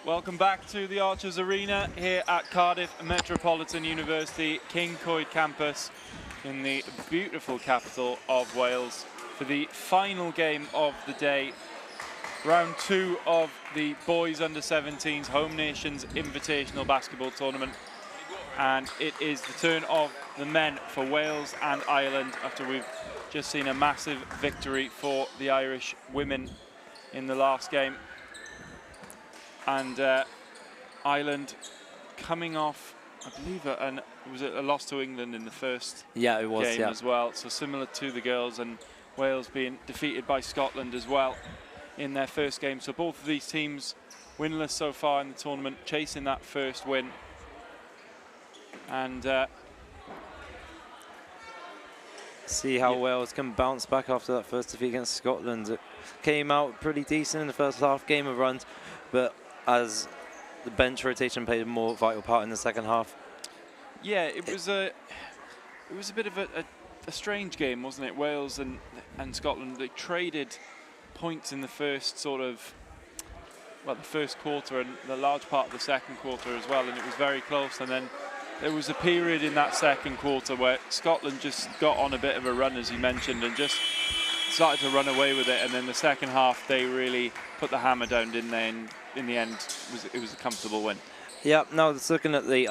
Welcome back to the Archers Arena here at Cardiff Metropolitan University King Coed campus in the beautiful capital of Wales for the final game of the day. Round 2 of the Boys Under-17s Home Nations Invitational Basketball Tournament. And it is the turn of the men for Wales and Ireland after we've just seen a massive victory for the Irish women in the last game. And Ireland coming off, I believe, was it a loss to England in the first game as well. So similar to the girls, and Wales being defeated by Scotland as well in their first game. So both of these teams winless so far in the tournament, chasing that first win. And see how Wales can bounce back after that first defeat against Scotland. It came out pretty decent in the first half, game of runs, but as the bench rotation played a more vital part in the second half. Yeah, it was a bit of a strange game, wasn't it? Wales and Scotland, they traded points in the first the first quarter and the large part of the second quarter as well, and it was very close. And then there was a period in that second quarter where Scotland just got on a bit of a run, as you mentioned, and just started to run away with it. And then the second half, they really put the hammer down, didn't they? And in the end, it was a comfortable win. Yeah, now just looking at the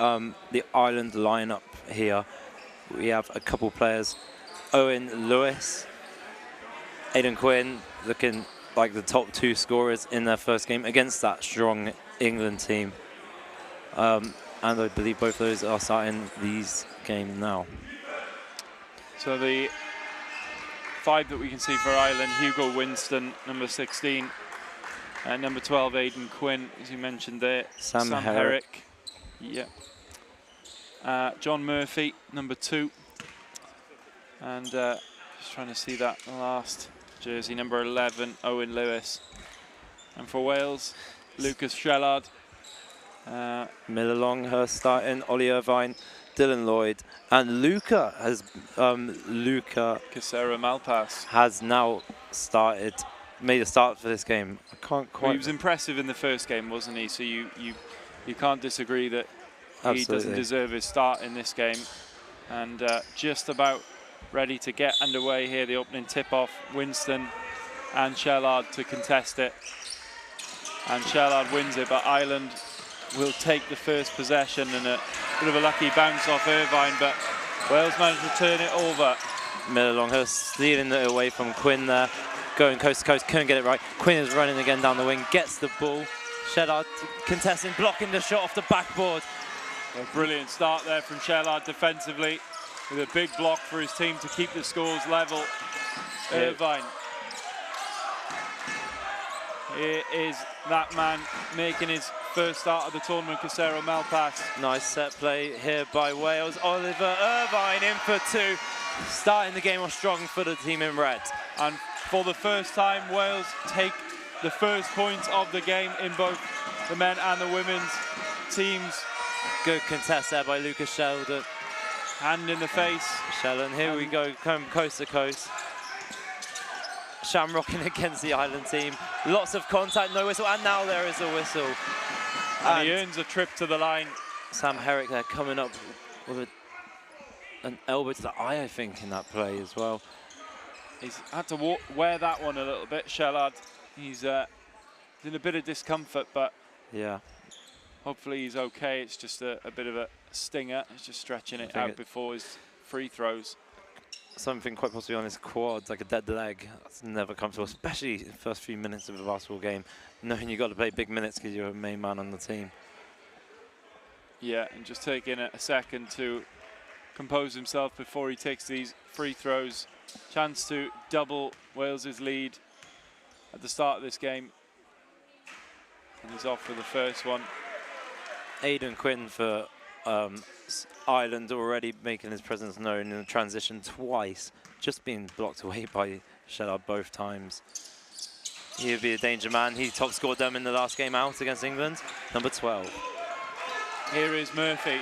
Ireland lineup here, we have a couple players. Owen Lewis, Aidan Quinn, looking like the top 2 scorers in their first game against that strong England team. And I believe both of those are starting these games now. So the 5 that we can see for Ireland: Hugo Winston, number 16. Number 12, Aidan Quinn, as you mentioned there. Sam Herrick. Yeah. John Murphy, number 2. And just trying to see that last jersey, number 11, Owen Lewis. And for Wales, Lucas Shellard. Miller Longhurst starting, Ollie Irvine, Dylan Lloyd, and Luca Casera Malpass has now made a start for this game. I can't quite. Well, he was impressive in the first game, wasn't he? So you can't disagree that he doesn't deserve his start in this game. And just about ready to get underway here. The opening tip-off, Winston and Shellard to contest it, and Shellard wins it. But Ireland will take the first possession, and a bit of a lucky bounce off Irvine, but Wales managed to turn it over. Miller Longhurst stealing it away from Quinn there. Going coast to coast, couldn't get it right. Quinn is running again down the wing, gets the ball. Shellard contesting, blocking the shot off the backboard. A brilliant start there from Shellard defensively, with a big block for his team to keep the scores level. Irvine. Here is that man making his first start of the tournament, Casero Malpass. Nice set play here by Wales. Oliver Irvine in for 2, starting the game off strong for the team in red. And for the first time, Wales take the first points of the game in both the men and the women's teams. Good contest there by Lucas Sheldon. Hand in the face. Sheldon, here we go, come coast to coast. Shamrocking against the Ireland team. Lots of contact, no whistle, and now there is a whistle. And he earns a trip to the line. Sam Herrick there coming up with an elbow to the eye, I think, in that play as well. He's had to wear that one a little bit, Shellard. He's in a bit of discomfort, but yeah, hopefully he's okay. It's just a bit of a stinger. He's just stretching it out before his free throws. Something quite possibly on his quads, like a dead leg. That's never comfortable, especially in the first few minutes of a basketball game, knowing you've got to play big minutes because you're a main man on the team. Yeah, and just taking a second to compose himself before he takes these free throws. Chance to double Wales's lead at the start of this game. And he's off for the first one. Aidan Quinn for Ireland already making his presence known in the transition twice, just being blocked away by Shellard both times. He'll be a danger man. He top scored them in the last game out against England, number 12. Here is Murphy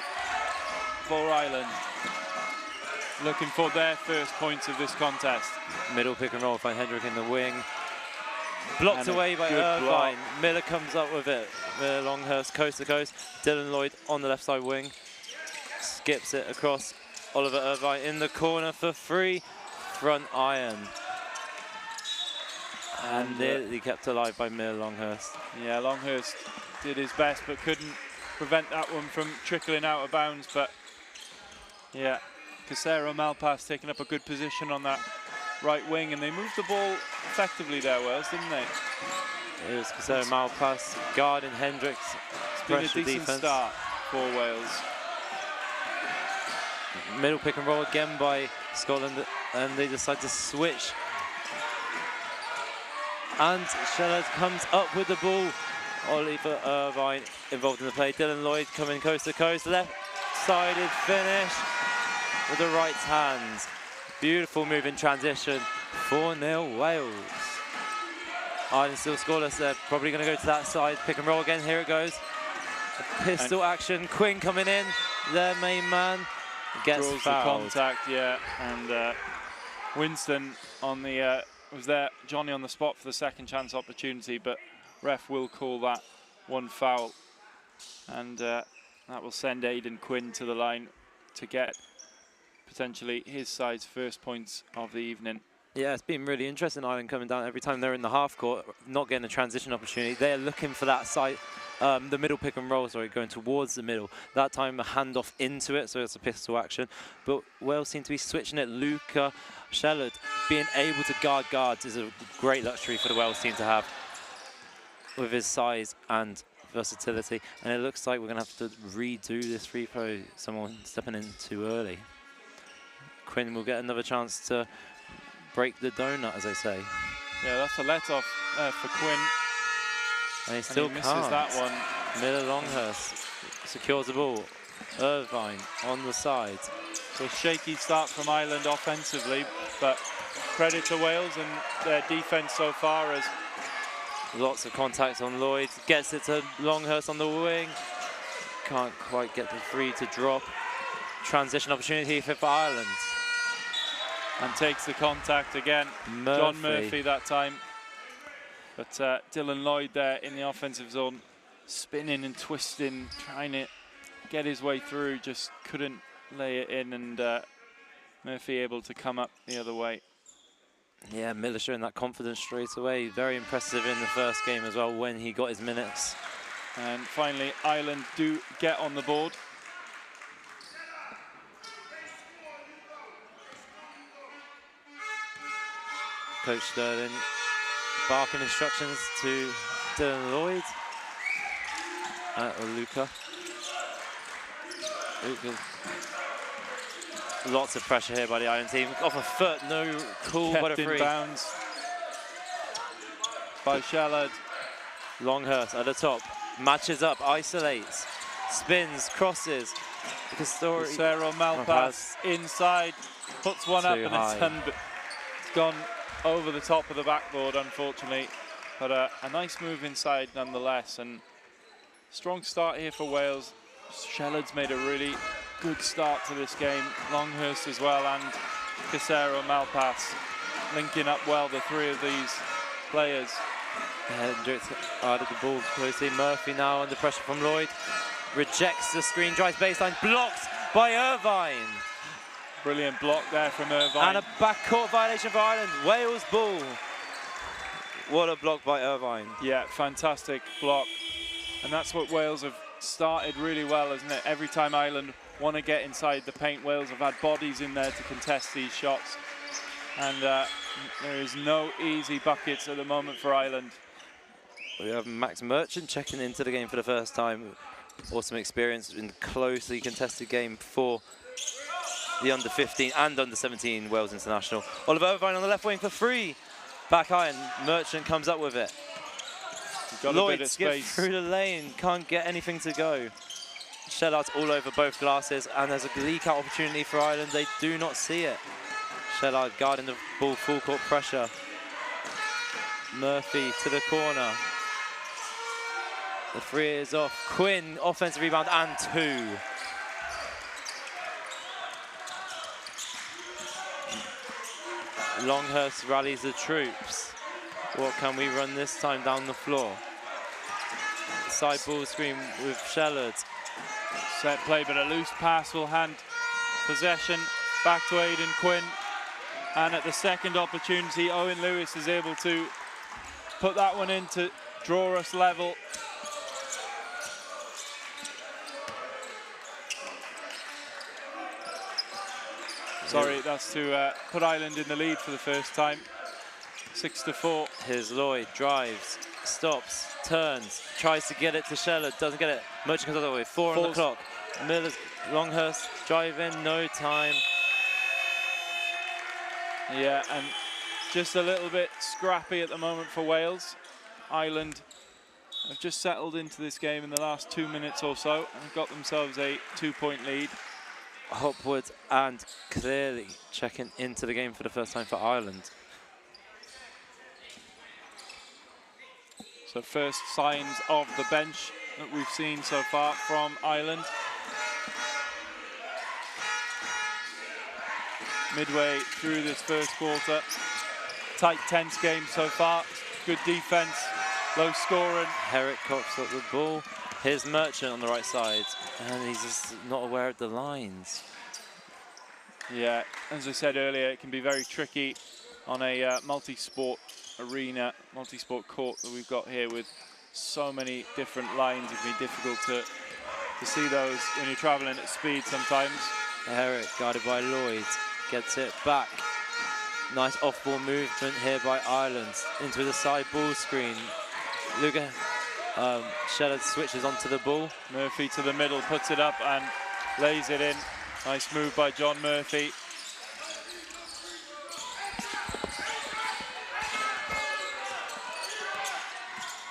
for Ireland, looking for their first points of this contest. Middle pick and roll by Hendrick in the wing. Blocked away by Irvine. Miller comes up with it. Longhurst coast to coast. Dylan Lloyd on the left side wing. Skips it across. Oliver Irvine in the corner for free. Front iron. And nearly kept alive by Miller Longhurst. Yeah, Longhurst did his best but couldn't prevent that one from trickling out of bounds. But yeah, Casero Malpass taking up a good position on that right wing, and they moved the ball effectively there, Wales, didn't they? It was Casero Malpass guarding Hendricks. It's been a decent start for Wales. Middle pick and roll again by Scotland, and they decide to switch. And Shellard comes up with the ball. Oliver Irvine involved in the play. Dylan Lloyd coming coast to coast. Left-sided finish with the right hand. Beautiful move in transition. 4-0 Wales. Ireland still scoreless. They're probably going to go to that side. Pick and roll again. Here it goes. A pistol action. Quinn coming in. Their main man gets draws fouled. the contact, yeah. And Winston on the was there. Johnny on the spot for the second chance opportunity, but ref will call that one foul, and that will send Aidan Quinn to the line to get potentially his side's first points of the evening. Yeah, it's been really interesting. Ireland coming down every time they're in the half court, not getting a transition opportunity. They're looking for that side, the middle pick and roll, sorry, going towards the middle. That time a handoff into it, so it's a pistol action. But Wales seem to be switching it. Luca Shellard being able to guard guards is a great luxury for the Wales team to have with his size and versatility. And it looks like we're going to have to redo this free throw. Someone stepping in too early. Quinn will get another chance to break the donut, as they say. Yeah, that's a let-off for Quinn. And he still misses can't. that one. Miller Longhurst secures the ball. Irvine on the side. So shaky start from Ireland offensively, but credit to Wales and their defense so far as lots of contact on Lloyd. Gets it to Longhurst on the wing. Can't quite get the free to drop. Transition opportunity for Ireland. And takes the contact again. John Murphy that time. But Dylan Lloyd there in the offensive zone, spinning and twisting, trying to get his way through, just couldn't lay it in, and Murphy able to come up the other way. Yeah, Miller showing that confidence straight away. Very impressive in the first game as well when he got his minutes. And finally, Ireland do get on the board. Coach Sterling barking instructions to Dylan Lloyd. Or Luca. Lots of pressure here by the Ireland team. Off a foot, no call, but a free. In bounds by Shallard. Longhurst at the top, matches up, isolates, spins, crosses. Casero Malpass inside, puts one up, and it's gone over the top of the backboard, unfortunately. But a nice move inside nonetheless, and strong start here for Wales. Shellard's made a really good start to this game. Longhurst as well, and Casero Malpass linking up well, the three of these players. Hendricks added the ball closely. Murphy now under pressure from Lloyd. Rejects the screen, drives baseline, blocked by Irvine. Brilliant block there from Irvine. And a backcourt violation for Ireland. Wales ball. What a block by Irvine. Yeah, fantastic block. And that's what Wales have started really well, isn't it? Every time Ireland want to get inside the paint, Wales have had bodies in there to contest these shots. And there is no easy buckets at the moment for Ireland. We have Max Merchant checking into the game for the first time. Awesome experience in closely contested game for the under-15 and under-17 Wales international. Oliver Irvine on the left wing for free. Back iron, Merchant comes up with it. Lloyd skips through the lane, can't get anything to go. Shellard's all over both glasses, and there's a leak out opportunity for Ireland. They do not see it. Shellard guarding the ball, full court pressure. Murphy to the corner. The three is off. Quinn, offensive rebound and two. Longhurst rallies the troops. What can we run this time down the floor? side ball screen with Shellard. Set play, but a loose pass will hand possession back to Aidan Quinn. And at the second opportunity, Owen Lewis is able to put that one in to draw us level. Sorry, that's to put Ireland in the lead for the first time. 6-4. Here's Lloyd, drives, stops, turns, tries to get it to Shellard, doesn't get it. Merchant comes out of the way, 4 on the clock. Miller's, Longhurst, drive in, no time. Yeah, and just a little bit scrappy at the moment for Wales. Ireland have just settled into this game in the last 2 minutes or so and got themselves a 2-point lead. Hopwood and clearly checking into the game for the first time for Ireland. So first signs of the bench that we've seen so far from Ireland. Midway through this first quarter. Tight, tense game so far. Good defense, low scoring. Herrick coughs up the ball. Here's Merchant on the right side, and he's just not aware of the lines. Yeah, as I said earlier, it can be very tricky on a multi-sport arena, multi-sport court that we've got here with so many different lines. It can be difficult to see those when you're traveling at speed sometimes. Herrick guarded by Lloyd, gets it back. Nice off-ball movement here by Ireland into the side ball screen. Luger Shellard switches onto the ball. Murphy to the middle, puts it up and lays it in. Nice move by John Murphy.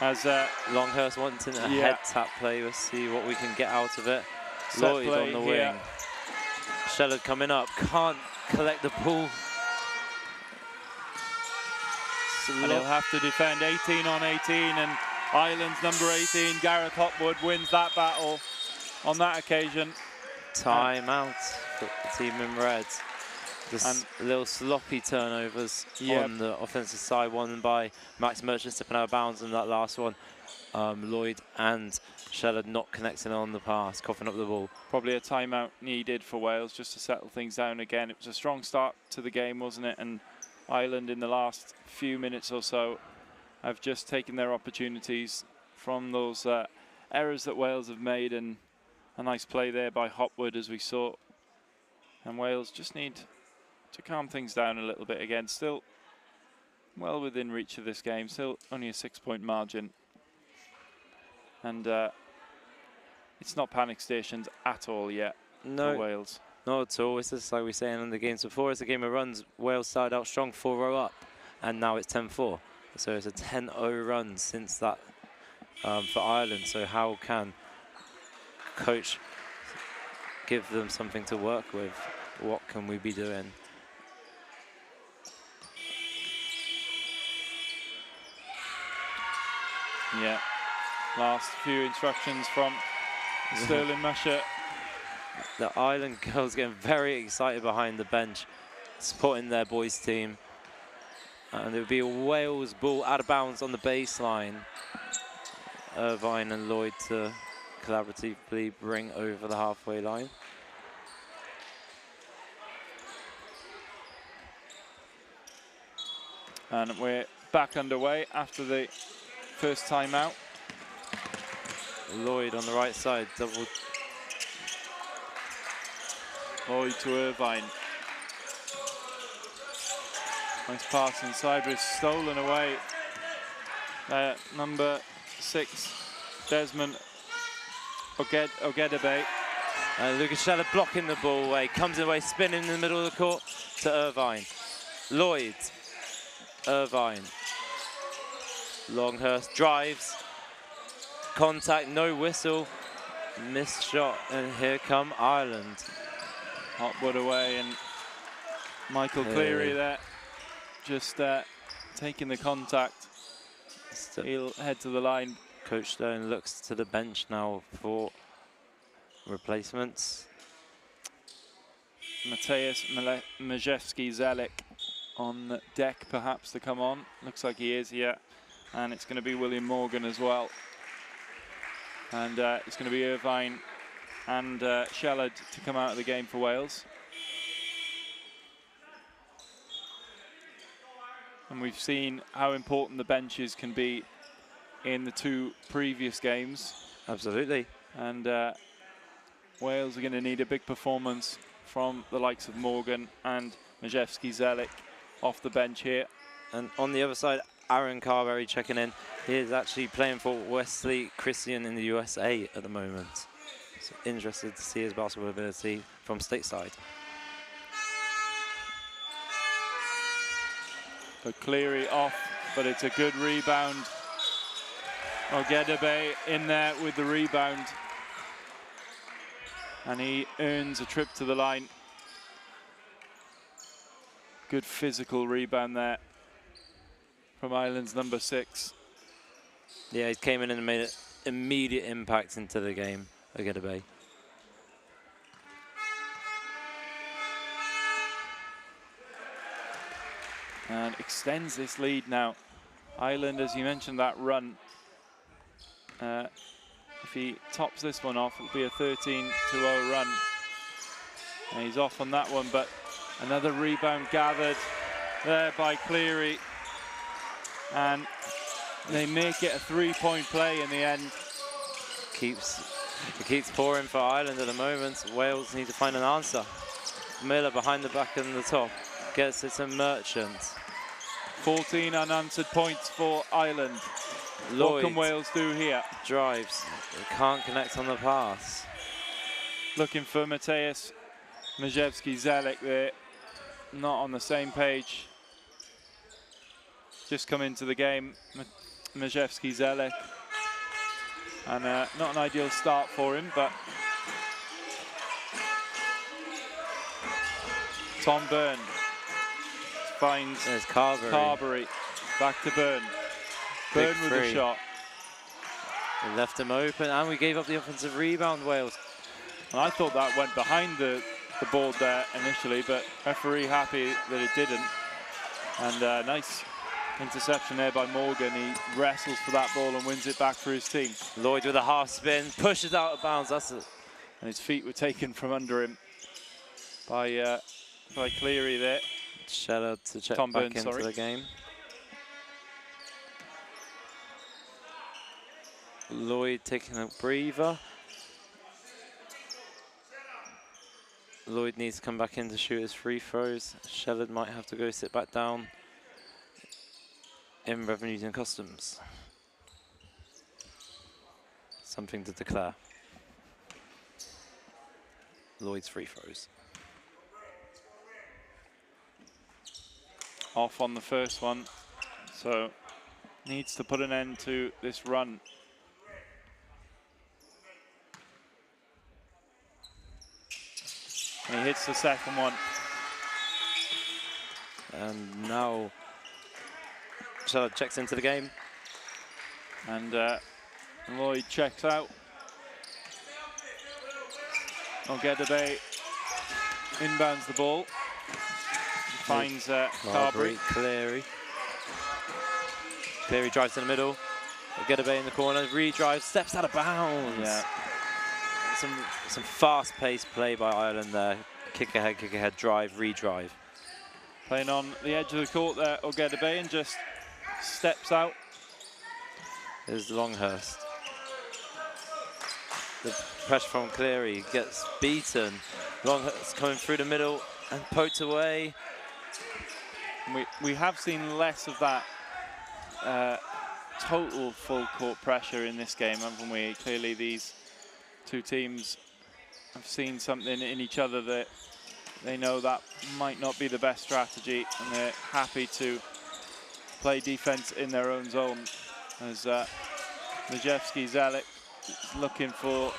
As Longhurst wanting a head tap play, we'll see what we can get out of it. Lloyd on the wing. Shellard coming up, can't collect the ball. And he'll have to defend 18 on 18, and Ireland's number 18, Gareth Hopwood, wins that battle on that occasion. Time out for the team in red. Just little sloppy turnovers on the offensive side, one by Max Merchant stepping out of bounds, and that last one, Lloyd and Shellard not connecting on the pass, coughing up the ball. Probably a timeout needed for Wales just to settle things down again. It was a strong start to the game, wasn't it? And Ireland in the last few minutes or so have just taken their opportunities from those errors that Wales have made, and a nice play there by Hopwood as we saw. And Wales just need to calm things down a little bit again. Still well within reach of this game, still only a 6-point margin. And it's not panic stations at all yet for Wales. Not at all. It's just like we were saying in the games before, it's a game of runs. Wales started out strong, 4-0 up, and now it's 10-4. So it's a 10-0 run since that for Ireland. So how can coach give them something to work with? What can we be doing? Yeah, last few instructions from Sterling Musher. The Ireland girls getting very excited behind the bench, supporting their boys team. And it would be a Wales ball out of bounds on the baseline. Irvine and Lloyd to collaboratively bring over the halfway line. And we're back underway after the first timeout. Lloyd on the right side, double. Lloyd to Irvine. Nice pass inside, but it's stolen away. Number 6, Desmond Ogedebe. Lucas Shellard blocking the ball away, comes away, spinning in the middle of the court to Irvine. Lloyd, Irvine. Longhurst drives, contact, no whistle, missed shot, and here come Ireland. Hopwood away, and Michael Cleary there, just taking the contact. He'll head to the line. Coach Stone looks to the bench now for replacements. Mateusz Majewski-Zelik on deck, perhaps, to come on. Looks like he is, yeah. And it's going to be William Morgan as well. And it's going to be Irvine and Shellard to come out of the game for Wales. And we've seen how important the benches can be in the 2 previous games. Absolutely. And Wales are going to need a big performance from the likes of Morgan and Majewski-Zelik off the bench here. And on the other side, Aaron Carberry checking in. He is actually playing for Wesley Christian in the USA at the moment. So interested to see his basketball ability from stateside. So Cleary off, but it's a good rebound. Ogedebe in there with the rebound. And he earns a trip to the line. Good physical rebound there from Ireland's number 6. Yeah, he came in and made an immediate impact into the game, Ogedebe. And extends this lead now. Ireland, as you mentioned, that run. If he tops this one off, it'll be a 13-0 run. And he's off on that one, but another rebound gathered there by Cleary. And they make it a 3-point play in the end. It keeps pouring for Ireland at the moment. Wales need to find an answer. Miller behind the back and the top. Gets it to Merchant. 14 unanswered points for Ireland. Lloyd what can Wales do here? Drives. They can't connect on the pass. Looking for Mateusz Majewski-Zelik there. Not on the same page. Just come into the game, Majewski-Zelik. And not an ideal start for him, but Tom Byrne finds Carberry. Back to Byrne. Byrne with the shot. We left him open, and we gave up the offensive rebound, Wales. And I thought that went behind the board there initially, but referee happy that it didn't. And nice interception there by Morgan. He wrestles for that ball and wins it back for his team. Lloyd with a half spin, pushes out of bounds. That's it. And his feet were taken from under him by Cleary there. Scheller to check Tom back Byrne, into the game. Lloyd taking a breather. Lloyd needs to come back in to shoot his free throws. Shellard might have to go sit back down in Revenues and Customs. Something to declare. Lloyd's free throws. Off on the first one, so needs to put an end to this run. And he hits the second one. And now Shellard checks into the game. And Lloyd checks out. Ogedebe inbounds the ball. Finds Carberry. Cleary drives in the middle. Ogedebe in the corner, redrives, steps out of bounds. Yeah. Some fast-paced play by Ireland there. Kick ahead, drive, redrive. Playing on the edge of the court there, Ogedebe, and just steps out. There's Longhurst. The pressure from Cleary gets beaten. Longhurst coming through the middle and poked away. We have seen less of that total full court pressure in this game, haven't we? Clearly these two teams have seen something in each other that they know that might not be the best strategy, and they're happy to play defense in their own zone. As Majewski-Zelik is looking for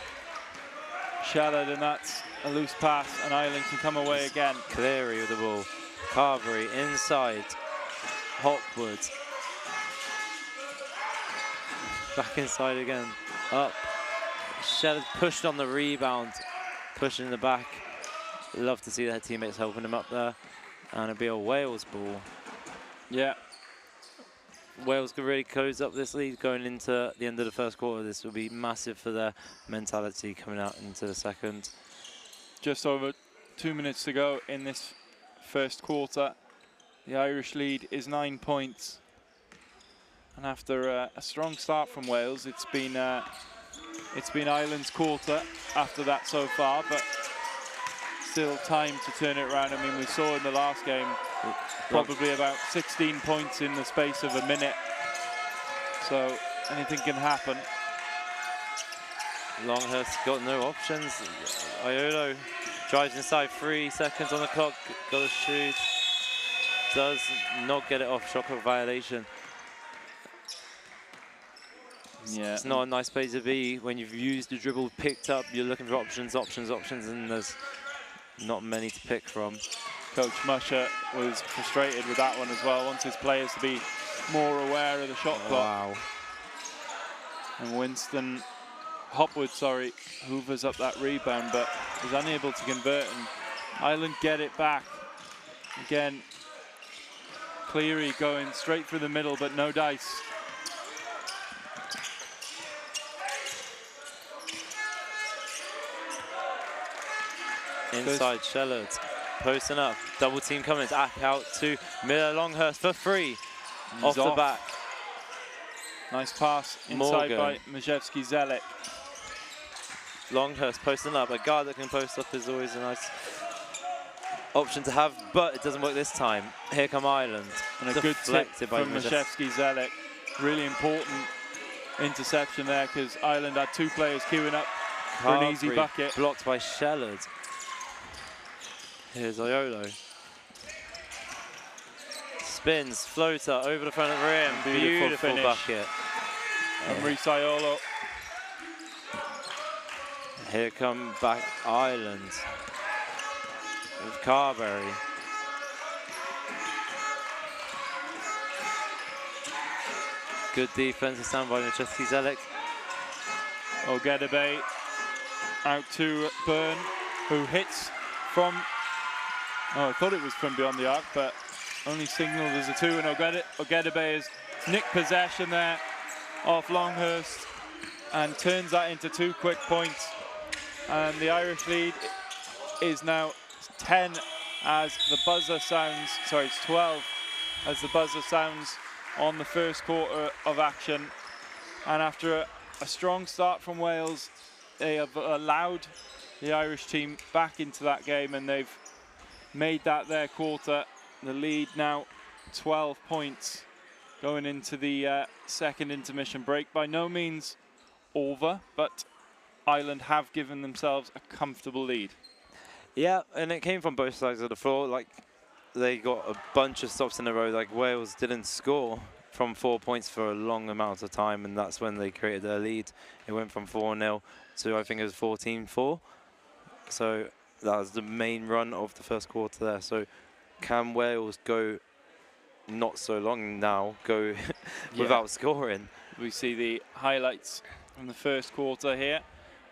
Shellard, and that's a loose pass, and Ireland can come away again. Cleary with the ball. Carberry inside. Hopwood. Back inside again. Up. Shellard pushed on the rebound. Pushing in the back. Love to see their teammates helping him up there. And it'll be a Wales ball. Yeah. Wales could really close up this lead going into the end of the first quarter. This will be massive for their mentality coming out into the second. Just over 2 minutes to go in this first quarter. The Irish lead is 9 points. And after a strong start from Wales, it's been Ireland's quarter after that so far, but still time to turn it around. I mean, we saw in the last game probably about 16 points in the space of a minute. So anything can happen. Longhurst got no options. Iolo drives inside, 3 seconds on the clock, got to shoot. Does not get it off, shot clock violation. Yeah. It's not a nice place to be when you've used the dribble, picked up, you're looking for options, and there's not many to pick from. Coach Musher was frustrated with that one as well, wants his players to be more aware of the shot clock. Wow. And Winston Hopwood, hoovers up that rebound, but is unable to convert, and Ireland get it back. Again, Cleary going straight through the middle, but no dice. Inside Shellard, posting up, double team coming, out to Miller Longhurst for 3, off the back. Nice pass inside by Majewski-Zelik. Longhurst posting up, a guard that can post up is always a nice option to have, but it doesn't work this time. Here come Ireland. And a good tip from Majewski-Zelik. Really important interception there, because Ireland had 2 players queuing up for an easy bucket. Blocked by Shellard. Here's Iolo. Spins, floater over the front of the rim. Beautiful finish. Bucket. And Iolo. Here come back Ireland with Carberry. Good defensive stand by Majewski-Zelik. Ogedebe out to Byrne, who hits from, I thought it was from beyond the arc, but only signaled as a 2, and Ogedebe has nicked possession there off Longhurst and turns that into 2 quick points. And the Irish lead is now 10 as the buzzer sounds, it's 12 as the buzzer sounds on the first quarter of action. And after a strong start from Wales, they have allowed the Irish team back into that game, and they've made that their quarter. The lead now 12 points going into the second intermission break. By no means over, but Ireland have given themselves a comfortable lead. Yeah, and it came from both sides of the floor. Like, they got a bunch of stops in a row. Like, Wales didn't score from 4 points for a long amount of time, and that's when they created their lead. It went from 4-0 to, I think it was 14-4. So that was the main run of the first quarter there. So can Wales go not so long now, go without scoring? We see the highlights from the first quarter here.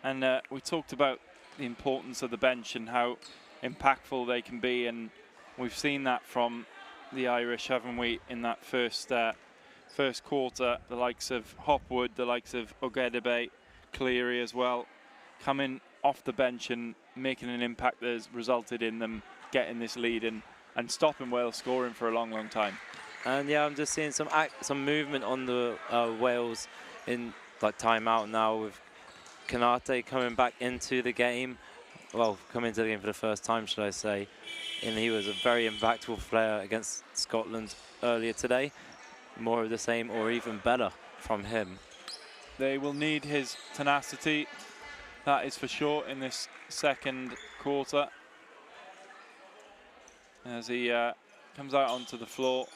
And we talked about the importance of the bench and how impactful they can be. And we've seen that from the Irish, haven't we, in that first quarter. The likes of Hopwood, the likes of Ogedebe, Cleary as well, coming off the bench and making an impact that has resulted in them getting this lead and stopping Wales scoring for a long, long time. And yeah, I'm just seeing some movement on the Wales in like timeout now, with Kanate coming back into the game. Well, coming into the game for the first time, should I say. And he was a very impactful player against Scotland earlier today. More of the same or even better from him. They will need his tenacity, that is for sure, in this second quarter. As he comes out onto the floor.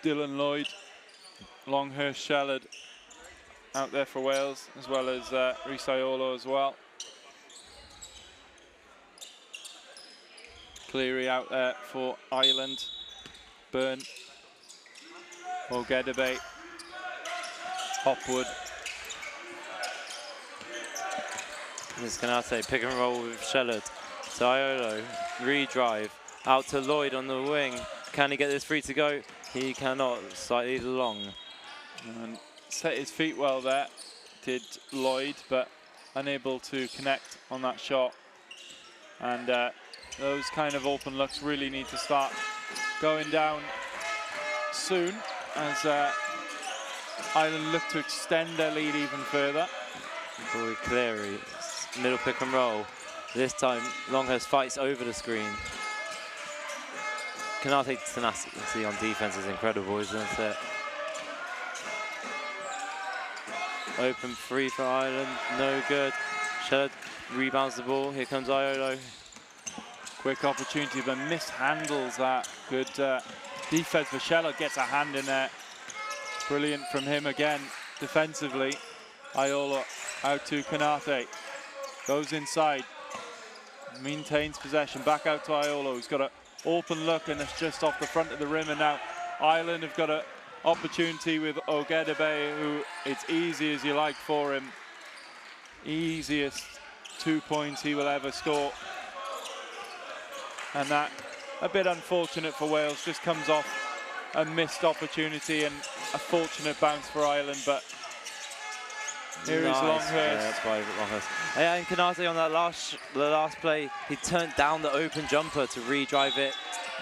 Dylan Lloyd, Longhurst, Shellard out there for Wales, as well as Iolo as well. Cleary out there for Ireland. Byrne, Ogedebe, Hopwood. This Kanate pick and roll with Shellard. To Iolo, re-drive, out to Lloyd on the wing. Can he get this free to go? He cannot, slightly long. And set his feet well there, did Lloyd, but unable to connect on that shot. And those kind of open looks really need to start going down soon as Ireland look to extend their lead even further. Boy Cleary, middle pick and roll. This time Longhurst fights over the screen. Kanate's tenacity on defense is incredible, isn't it? Open free for Ireland, no good. Shellard rebounds the ball, here comes Iolo. Quick opportunity, but mishandles that. Good defense for Shellard, gets a hand in there. Brilliant from him again, defensively. Iolo out to Kanate, goes inside, maintains possession, back out to Iolo, who's got an open look and it's just off the front of the rim, and now Ireland have got an opportunity with Ogedebe, who it's easy as you like for him. Easiest 2 points he will ever score. And that, a bit unfortunate for Wales, just comes off a missed opportunity and a fortunate bounce for Ireland, but here is Longhurst. Yeah, that's why Longhurst. Yeah, and Kanate on that the last play, he turned down the open jumper to re-drive it,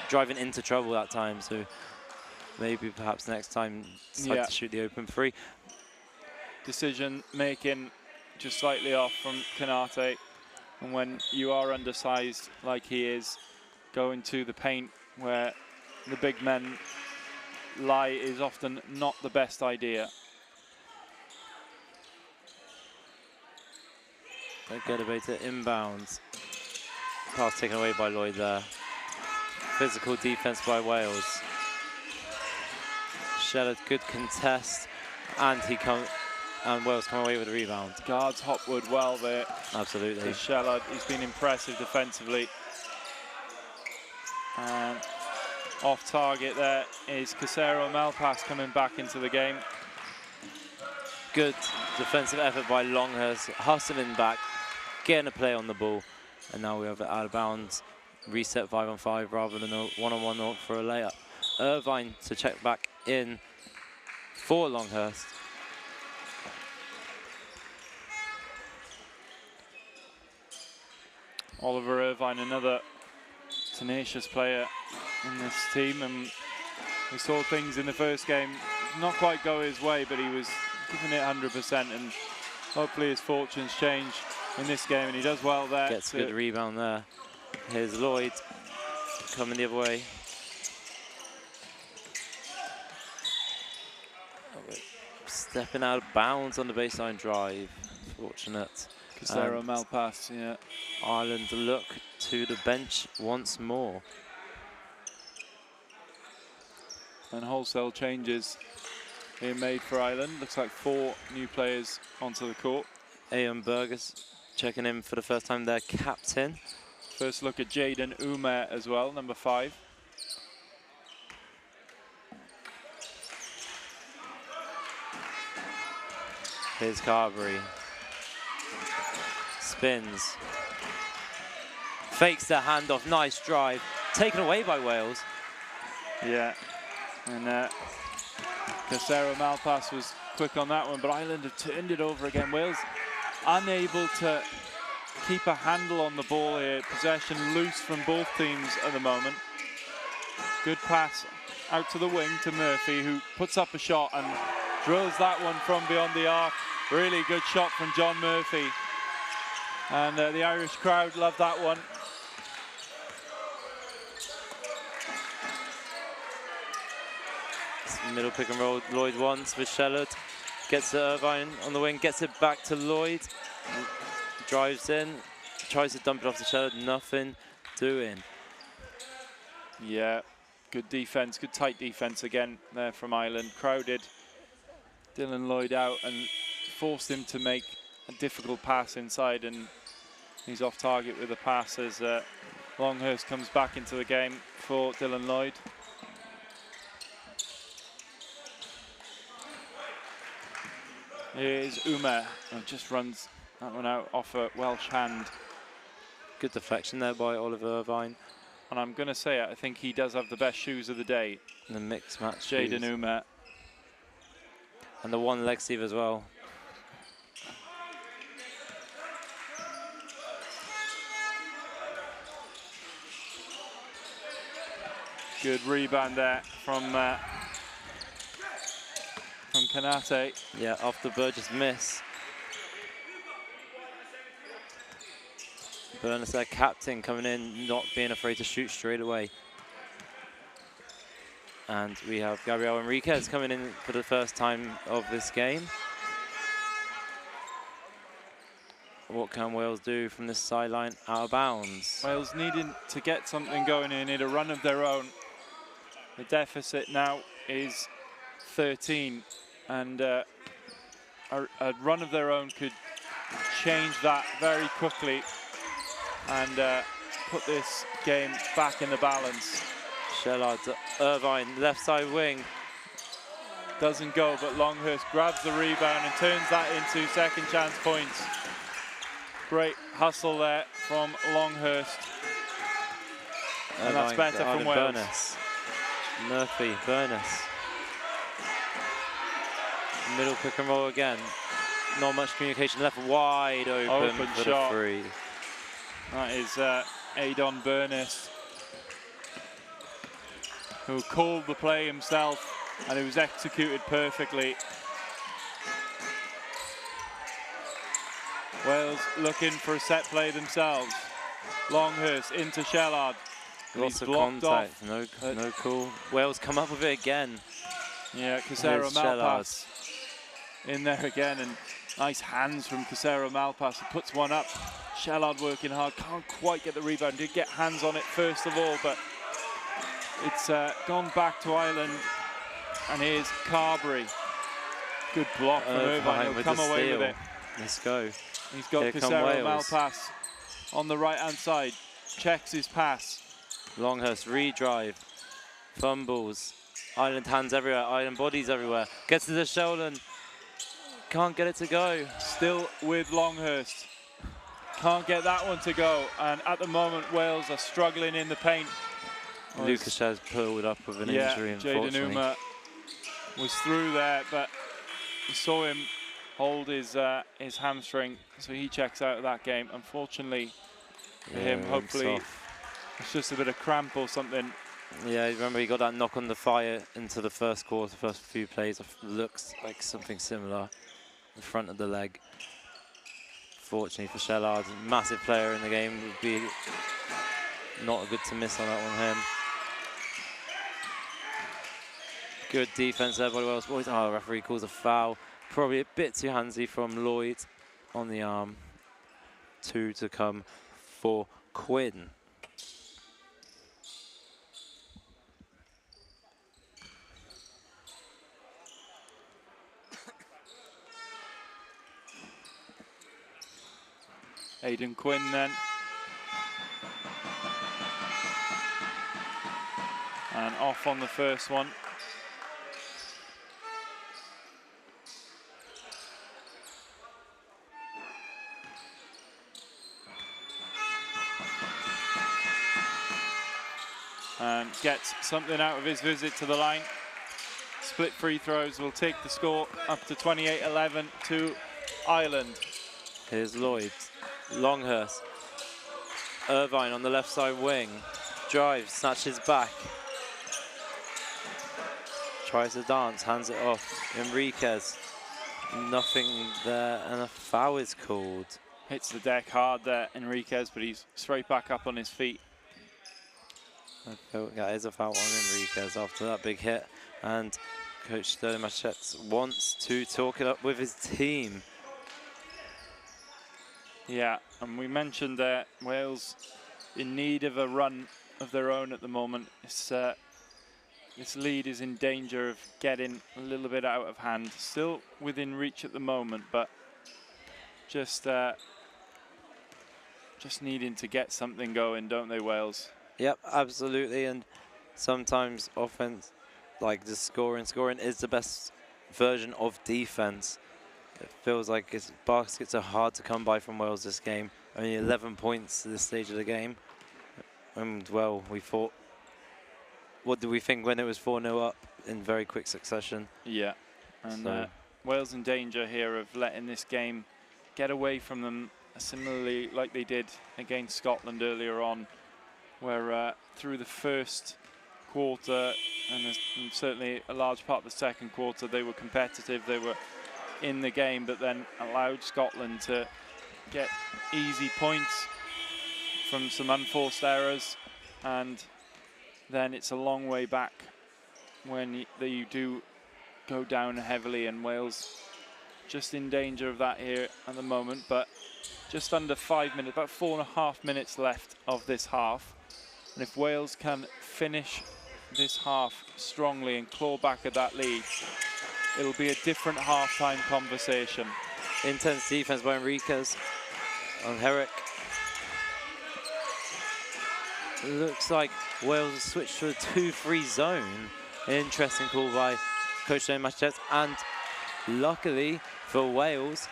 driving into trouble that time. So maybe perhaps next time decide to shoot the open free. Decision making just slightly off from Kanate, and when you are undersized like he is, going to the paint where the big men lie is often not the best idea. Ogedebe to inbounds. Pass taken away by Lloyd there. Physical defense by Wales. Shellard, good contest, and Wales come away with a rebound. Guards Hopwood well there. Absolutely. Shellard, he's been impressive defensively. And off target there is Casero Malpass coming back into the game. Good defensive effort by Longhurst, hustling back, getting a play on the ball, and now we have it out of bounds. Reset 5-on-5 rather than a 1-on-1 for a layup. Irvine to check back in for Longhurst. Oliver Irvine, another tenacious player in this team, and we saw things in the first game not quite go his way, but he was giving it 100%, and hopefully his fortunes change in this game, and he does well there. Gets a good rebound there. Here's Lloyd coming the other way. Stepping out of bounds on the baseline drive. Fortunate. Casero Malpass, yeah. Ireland look to the bench once more. And wholesale changes being made for Ireland. Looks like 4 new players onto the court. Ayon Burgess checking in for the first time, their captain. First look at Jaden Umer as well, number 5. Here's Carberry. Spins. Fakes the handoff, nice drive. Taken away by Wales. Yeah, and Casero Malpass was quick on that one, but Ireland have turned it over again. Wales unable to keep a handle on the ball here. Possession loose from both teams at the moment. Good pass out to the wing to Murphy, who puts up a shot and drills that one from beyond the arc. Really good shot from John Murphy. And the Irish crowd love that one. Middle pick and roll, Lloyd once with Shellard. Gets to Irvine on the wing, gets it back to Lloyd. Drives in, tries to dump it off to Shellard, nothing doing. Yeah, good defense, good tight defense again there from Ireland. Crowded Dylan Lloyd out and forced him to make a difficult pass inside, and he's off target with the pass as Longhurst comes back into the game for Dylan Lloyd. Here's Umer, and just runs that one out off a Welsh hand. Good deflection there by Oliver Irvine. And I'm going to say it, I think he does have the best shoes of the day. The mixed match Jaden shoes. Umet. And the one leg sleeve as well. Good rebound there from Kanate. Yeah, after Burgess miss. Burness, their captain, coming in, not being afraid to shoot straight away. And we have Gabriel Enriquez coming in for the first time of this game. What can Wales do from this sideline out of bounds? Wales needing to get something going and need a run of their own. The deficit now is 13, and a run of their own could change that very quickly and put this game back in the balance. Shellard to Irvine, left side wing. Doesn't go, but Longhurst grabs the rebound and turns that into second chance points. Great hustle there from Longhurst. And that's better from Wales. Burness. Murphy, Burness. Middle pick and roll again. Not much communication left, wide open for shot. the free. That is Adon Burness, who called the play himself, and it was executed perfectly. Wales looking for a set play themselves. Longhurst into Shellard. Lots of contact, no call. Wales come up with it again. Yeah, Casero Malpass in there again, and nice hands from Casero Malpass. He puts one up. Shellard working hard, can't quite get the rebound. Did get hands on it first of all, but it's gone back to Ireland. And here's Carberry. Good block from Irvine. He'll come away with it. Let's go. He's got Casero Malpass on the right-hand side. Checks his pass. Longhurst redrive. Fumbles. Ireland hands everywhere. Ireland bodies everywhere. Gets to the shoulder. Can't get it to go. Still with Longhurst. Can't get that one to go. And at the moment, Wales are struggling in the paint. Lucas has pulled up with an injury, unfortunately. Jaden Umet was through there, but we saw him hold his hamstring, so he checks out of that game. Unfortunately for him, hopefully it's just a bit of cramp or something. Yeah, remember he got that knock on the fire into the first quarter, first few plays. Looks like something similar in front of the leg. Fortunately for Shellard, massive player in the game, would be not good to miss on that one him. Good defense there by Wales boys. Oh, the referee calls a foul. Probably a bit too handsy from Lloyd on the arm. 2 to come for Quinn. Aidan Quinn then. And off on the first one. And gets something out of his visit to the line. Split free throws will take the score up to 28-11 to Ireland. Here's Lloyd. Longhurst. Irvine on the left side wing. Drives, snatches back. Tries to dance, hands it off. Enriquez. Nothing there, and a foul is called. Hits the deck hard there, Enriquez, but he's straight back up on his feet. I feel that is a foul on Enriquez after that big hit. And Coach Sterling Machets wants to talk it up with his team. Yeah, and we mentioned that Wales in need of a run of their own at the moment. This lead is in danger of getting a little bit out of hand. Still within reach at the moment, but just needing to get something going, don't they, Wales? Yep, absolutely. And sometimes offense, like just scoring is the best version of defense. It feels like baskets are hard to come by from Wales this game. Only 11 points at this stage of the game. And well, we thought, what did we think when it was 4-0 up in very quick succession? Yeah, and So Wales in danger here of letting this game get away from them, similarly like they did against Scotland earlier on, where through the first quarter and certainly a large part of the second quarter, they were competitive, they were in the game, but then allowed Scotland to get easy points from some unforced errors, and then it's a long way back when you do go down heavily, and Wales just in danger of that here at the moment. But just under 5 minutes, about 4.5 minutes left of this half, and if Wales can finish this half strongly and claw back at that lead, it'll be a different half-time conversation. Intense defense by Enriquez on Herrick. It looks like Wales has switched to a 2-3 zone. An interesting call by Coach Dane Machets, and luckily for Wales,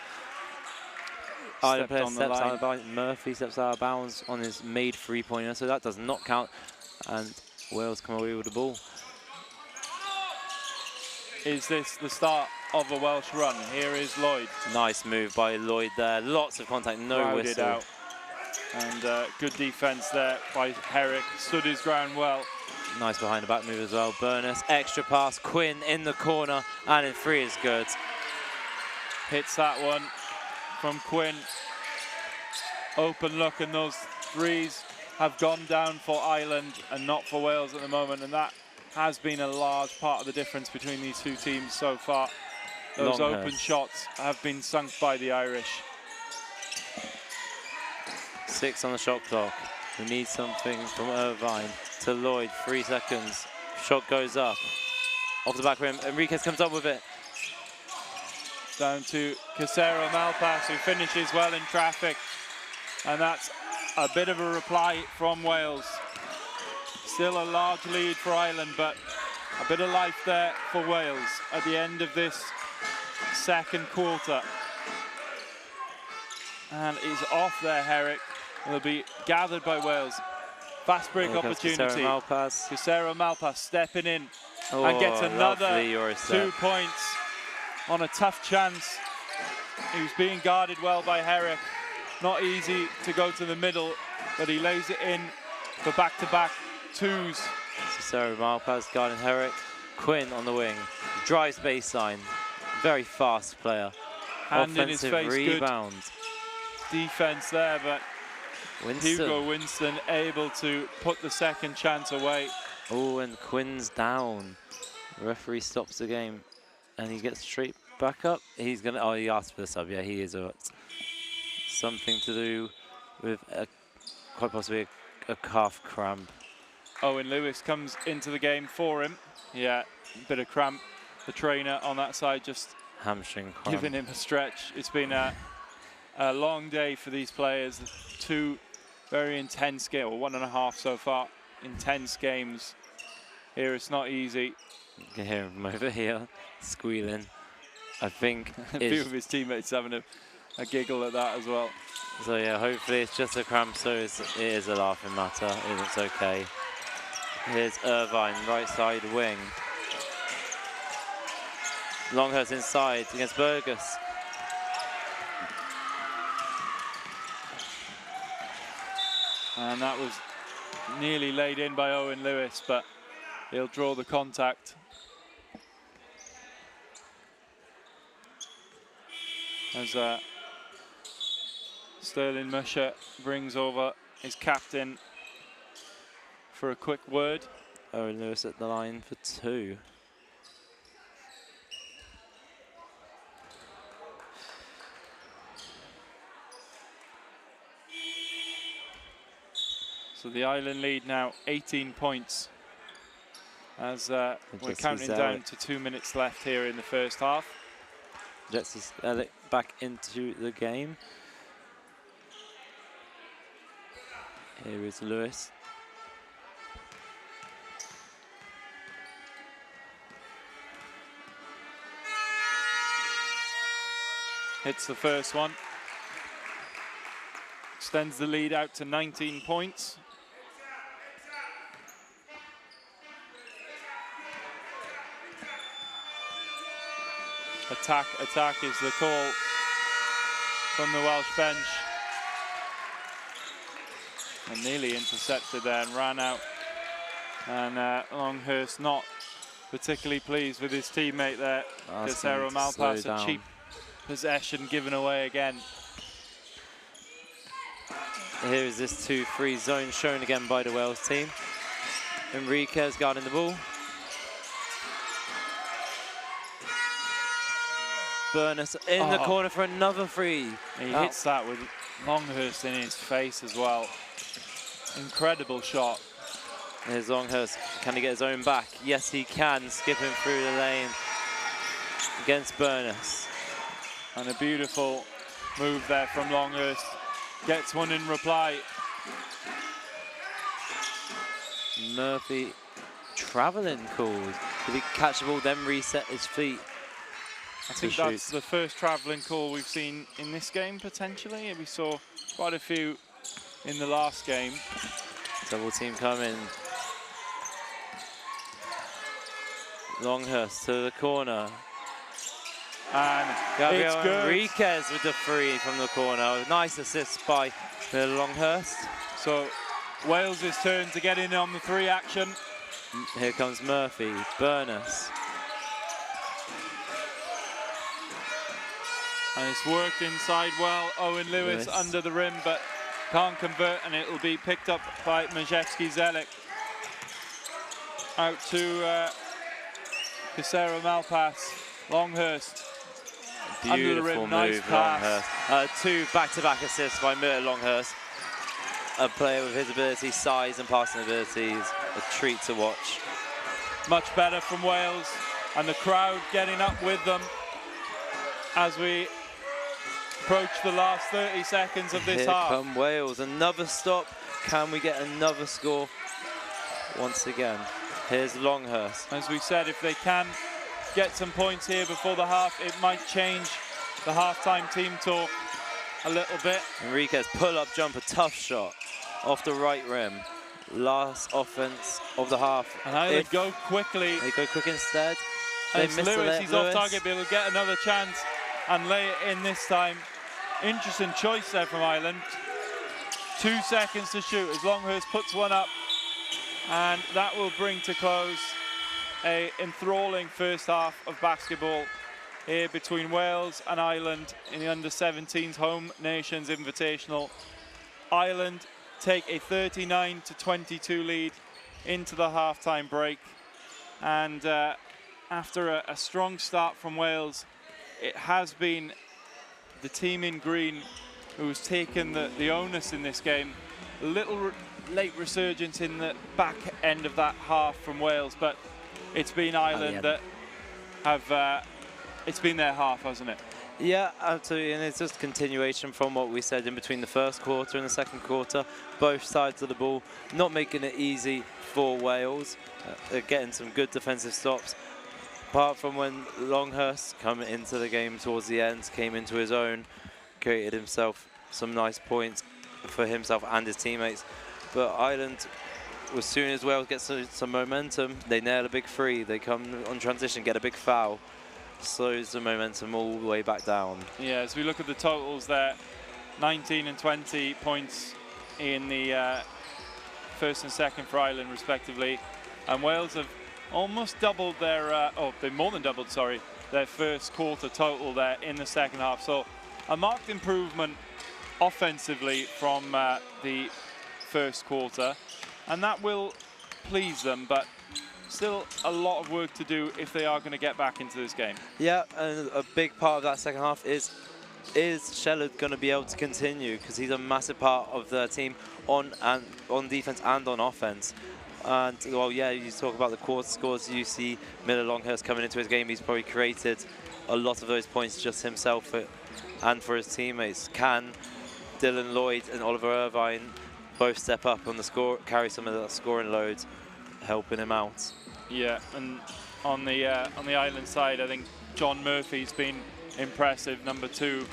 Ireland player steps out by Murphy, steps out of bounds on his made three-pointer, so that does not count, and Wales come away with the ball. Is this the start of a Welsh run? Here is Lloyd. Nice move by Lloyd there. Lots of contact, no whistle. Out. And good defense there by Herrick. Stood his ground well. Nice behind the back move as well. Burness, extra pass. Quinn in the corner, and in three is good. Hits that one from Quinn. Open look, and those threes have gone down for Ireland and not for Wales at the moment, and that has been a large part of the difference between these two teams so far. Those open shots have been sunk by the Irish. 6 on the shot clock. We need something from Irvine to Lloyd. 3 seconds. Shot goes up. Off the back rim. Enriquez comes up with it. Down to Casero Malpass, who finishes well in traffic. And that's a bit of a reply from Wales. Still a large lead for Ireland, but a bit of life there for Wales at the end of this second quarter. And he's off there, Herrick. Will be gathered by Wales. Fast break opportunity. Casero Malpass stepping in and gets another 2 points on a tough chance. He was being guarded well by Herrick. Not easy to go to the middle, but he lays it in for back-to-back twos. Casero Malpass guarding Herrick. Quinn on the wing. Drives baseline. Very fast player. Hand in his face. Rebound. Good defense there, but Winston. Hugo Winston able to put the second chance away. Oh, and Quinn's down. The referee stops the game, and he gets straight back up. He's gonna. Oh, he asked for the sub. Yeah, he is. Something to do with quite possibly a calf cramp. Owen Lewis comes into the game for him. Yeah, a bit of cramp. The trainer on that side just hamstring cramp, giving him a stretch. It's been a long day for these players. 2 very intense games, or 1.5 so far. Intense games. Here it's not easy. You can hear him from over here squealing. I think a few of his teammates having a giggle at that as well. So yeah, hopefully it's just a cramp, so it is a laughing matter. It's okay. Here's Irvine, right side wing. Longhurst inside against Burgess. And that was nearly laid in by Owen Lewis, but he'll draw the contact. As Sterling Musher brings over his captain for a quick word. Owen Lewis at the line for 2. So the Ireland lead now 18 points as we're counting down to 2 minutes left here in the first half. Jets is back into the game. Here is Lewis. Hits the first one. Extends the lead out to 19 points. Attack is the call from the Welsh bench. And nearly intercepted there and ran out. And Longhurst not particularly pleased with his teammate there. Casero Malpass, a cheap possession given away again. Here is this 2-3 zone shown again by the Wales team. Enriquez guarding the ball. Burness in the corner for another free. He hits that with Longhurst in his face as well. Incredible shot. Here's Longhurst. Can he get his own back? Yes, he can. Skipping through the lane against Burness. And a beautiful move there from Longhurst. Gets one in reply. Murphy travelling called. Did he catch the ball, then reset his feet? I think that's the first travelling call we've seen in this game, potentially. We saw quite a few in the last game. Double team coming. Longhurst to the corner. And Gabriel it's good. Enriquez with the free from the corner. Nice assist by Longhurst. So Wales' turn to get in on the 3 action. Here comes Murphy, Burness. And it's worked inside well. Owen Lewis under the rim, but can't convert, and it'll be picked up by Majewski-Zelik. Out to Casero Malpass. Longhurst. Beautiful under the rim, move, nice pass. Longhurst. 2 back-to-back assists by Merton Longhurst. A player with his ability, size and passing abilities. A treat to watch. Much better from Wales, and the crowd getting up with them as we approach the last 30 seconds of this half. Here come Wales, another stop. Can we get another score once again? Here's Longhurst. As we said, if they can get some points here before the half, it might change the halftime team talk a little bit. Enriquez, pull-up jumper, tough shot off the right rim. Last offense of the half. And Ireland go quickly. They go quick instead. They miss Lewis, he's off target, but he'll get another chance and lay it in this time. Interesting choice there from Ireland. 2 seconds to shoot as Longhurst puts one up, and that will bring to close a enthralling first half of basketball here between Wales and Ireland in the under-17s Home Nations Invitational. Ireland take a 39-22 lead into the halftime break, and after a strong start from Wales, it has been the team in green who's taken the onus in this game. A little late resurgence in the back end of that half from Wales, but it's been Ireland that have, it's been their half, hasn't it? Yeah, absolutely, and it's just continuation from what we said in between the first quarter and the second quarter. Both sides of the ball not making it easy for Wales. They're getting some good defensive stops. Apart from when Longhurst come into the game towards the end, came into his own, created himself some nice points for himself and his teammates. But Ireland, as soon as Wales gets some momentum, they nail a big 3. They come on transition, get a big foul. Slows the momentum all the way back down. Yeah, as we look at the totals there, 19 and 20 points in the first and second for Ireland respectively, and Wales have almost doubled their, they more than doubled, sorry, their first quarter total there in the second half. So a marked improvement offensively from the first quarter, and that will please them, but still a lot of work to do if they are going to get back into this game. Yeah, and a big part of that second half is Shellard going to be able to continue, because he's a massive part of the team on defense and on offense. And well, yeah, you talk about the quarter scores. You see Miller Longhurst coming into his game. He's probably created a lot of those points just himself and for his teammates. Can Dylan Lloyd and Oliver Irvine both step up on the score, carry some of that scoring load, helping him out? Yeah, and on the Ireland side, I think John Murphy's been impressive, #2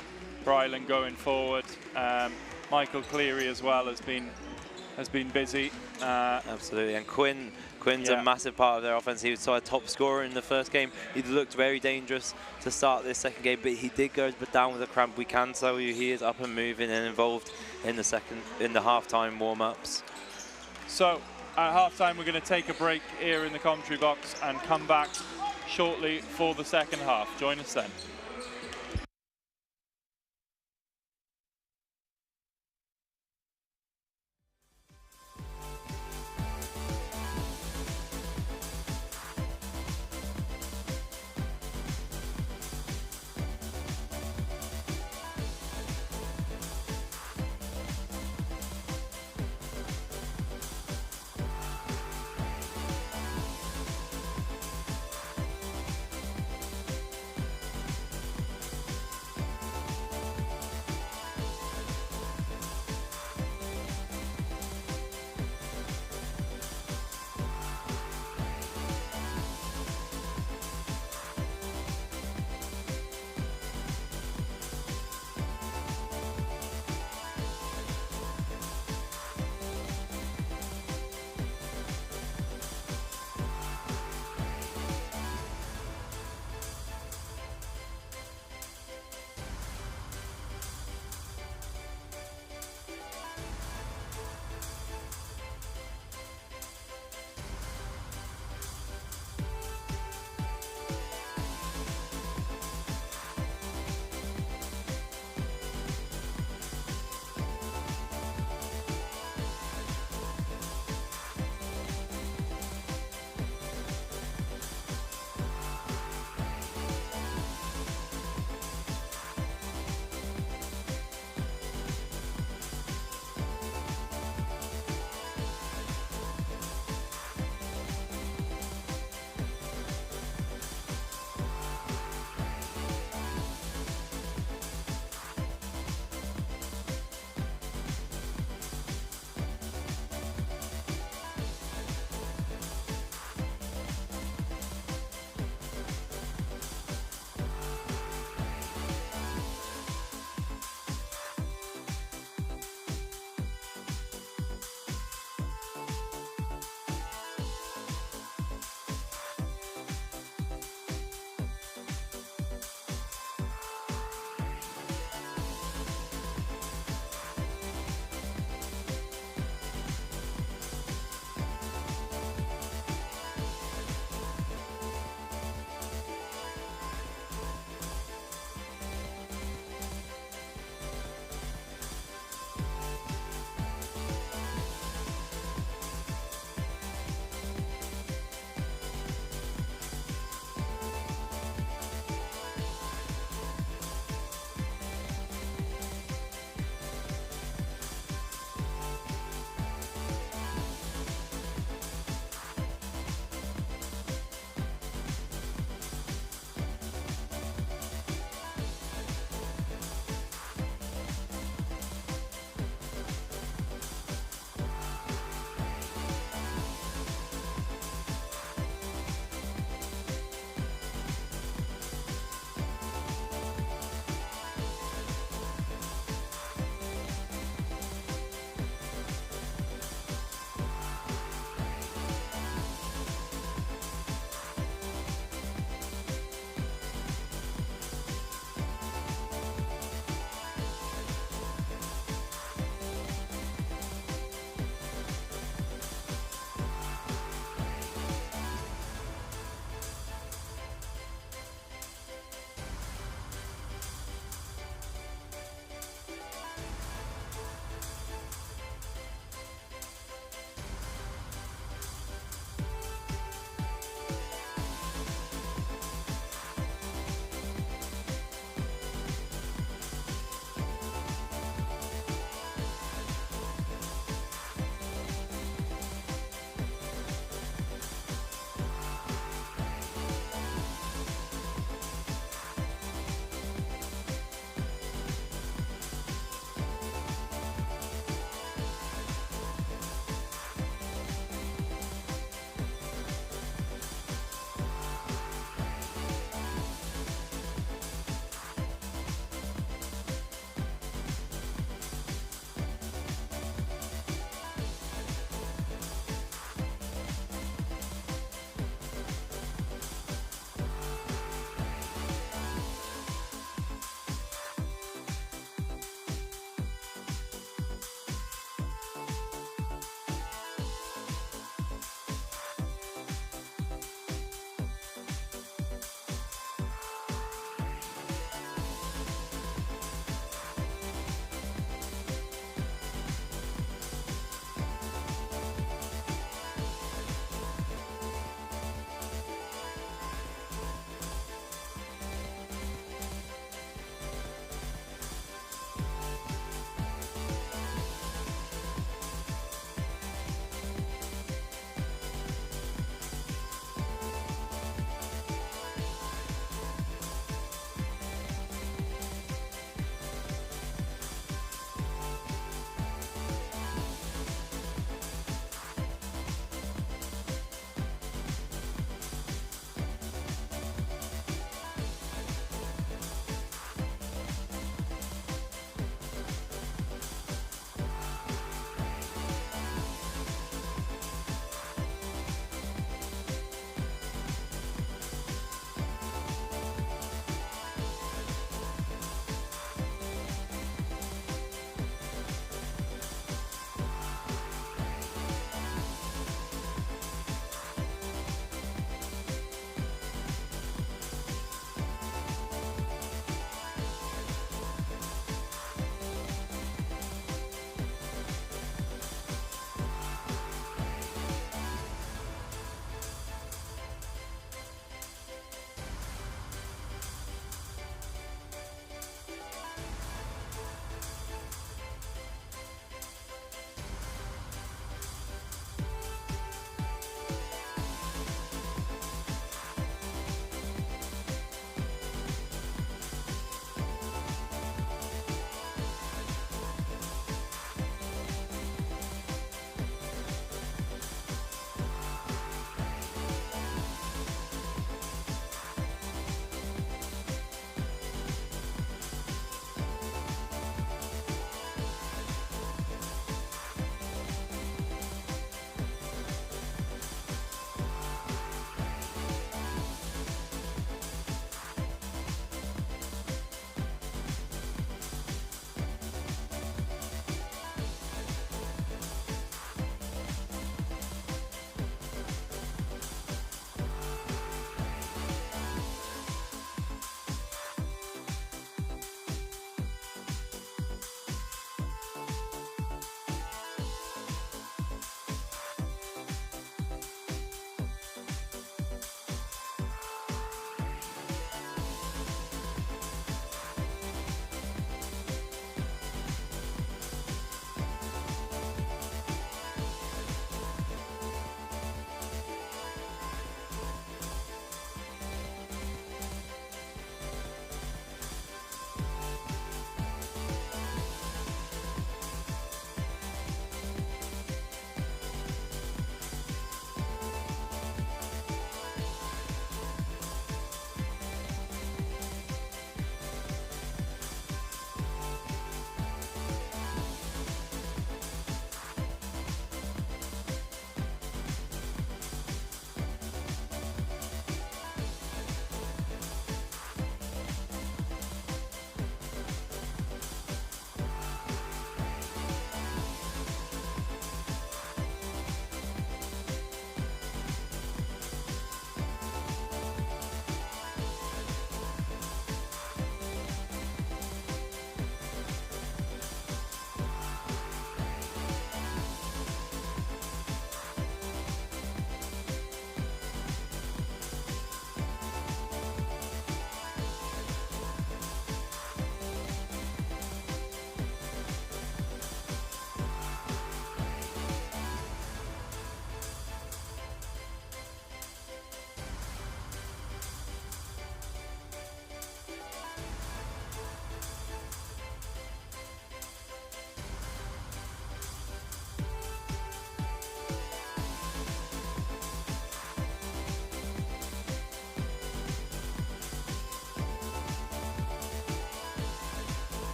for Ireland going forward. Michael Cleary as well has has been busy. Absolutely, and Quinn's Yeah. a massive part of their offense. He was a top scorer in the first game. He looked very dangerous to start this second game, but he did go down with a cramp. We can tell you he is up and moving and involved in the halftime warm-ups. So at halftime, we're going to take a break here in the commentary box and come back shortly for the second half. Join us then.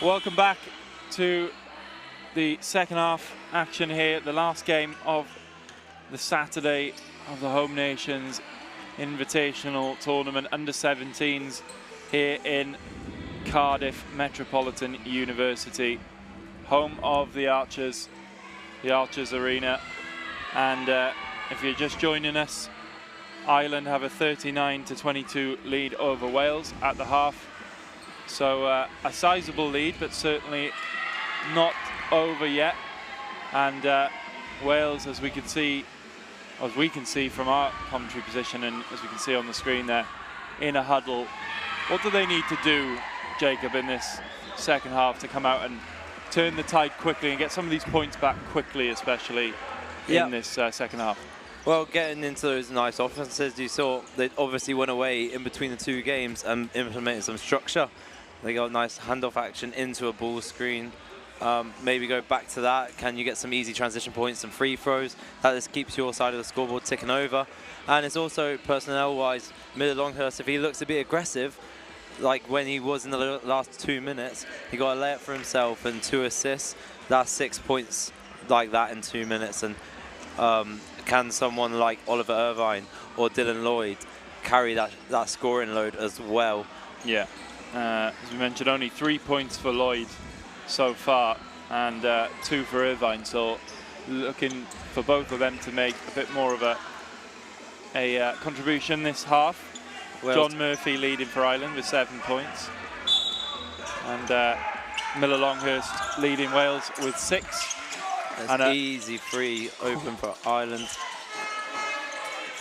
Welcome back to the second half action here, the last game of the Saturday of the Home Nations Invitational Tournament under-17s here in Cardiff Metropolitan University, home of the Archers Arena. And if you're just joining us, Ireland have a 39-22 lead over Wales at the half. So a sizable lead, but certainly not over yet. And Wales, as we can see from our commentary position, and as we can see on the screen there, in a huddle. What do they need to do, Jacob, in this second half to come out and turn the tide quickly and get some of these points back quickly, especially in this second half? Well, getting into those nice offenses, you saw they obviously went away in between the two games and implemented some structure. They got nice handoff action into a ball screen. Maybe go back to that. Can you get some easy transition points, some free throws? That just keeps your side of the scoreboard ticking over. And it's also personnel-wise, Miller Longhurst, if he looks a bit aggressive, like when he was in the last 2 minutes, he got a layup for himself and 2 assists. That's 6 points like that in 2 minutes. And can someone like Oliver Irvine or Dylan Lloyd carry that scoring load as well? Yeah. As we mentioned, only 3 points for Lloyd so far, and 2 for Irvine. So looking for both of them to make a bit more of a contribution this half. John Murphy leading for Ireland with 7 points, and Miller Longhurst leading Wales with 6. That's an easy free open for Ireland.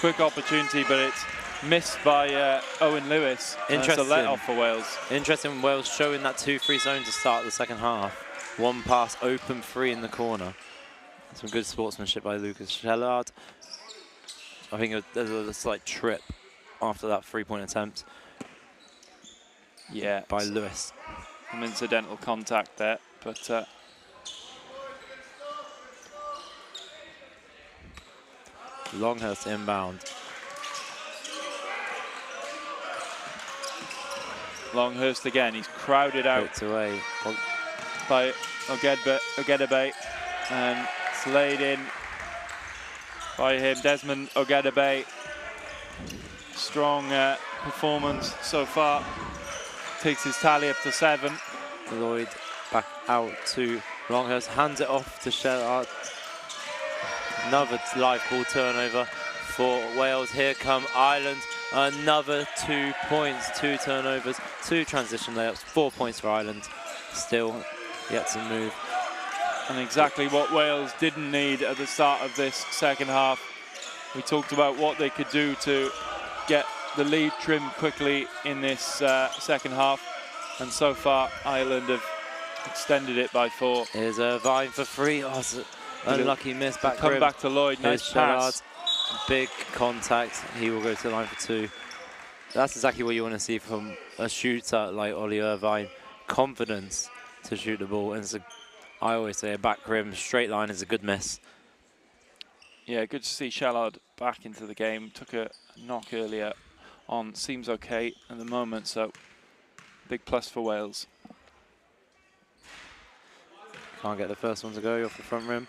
Quick opportunity, but it's missed by Owen Lewis. Interesting. That's a let-off for Wales. Interesting, Wales showing that 2-3 zone to start the second half. 1 pass, open 3 in the corner. Some good sportsmanship by Lucas Shellard. I think there's a slight trip after that 3-point attempt. Yeah, by Lewis. Some incidental contact there, but Longhurst inbound. Longhurst again, he's crowded out away by Ogedebe, and it's laid in by him, Desmond Ogedebe. Strong performance so far, takes his tally up to 7. Lloyd back out to Longhurst, hands it off to Shellard. Another live ball turnover for Wales. Here come Ireland. Another 2 points, 2 turnovers, 2 transition layups, 4 points for Ireland. Still yet to move. And exactly what Wales didn't need at the start of this second half. We talked about what they could do to get the lead trimmed quickly in this second half. And so far, Ireland have extended it by 4. Here's Irvine for 3. Oh, it's an unlucky miss. Come back to Lloyd. Nice pass. Big contact. He will go to the line for 2. That's exactly what you want to see from a shooter like Ollie Irvine. Confidence to shoot the ball. And I always say a back rim straight line is a good miss. Yeah, good to see Shellard back into the game. Took a knock earlier on. Seems okay at the moment, so big plus for Wales. Can't get the first one to go off the front rim.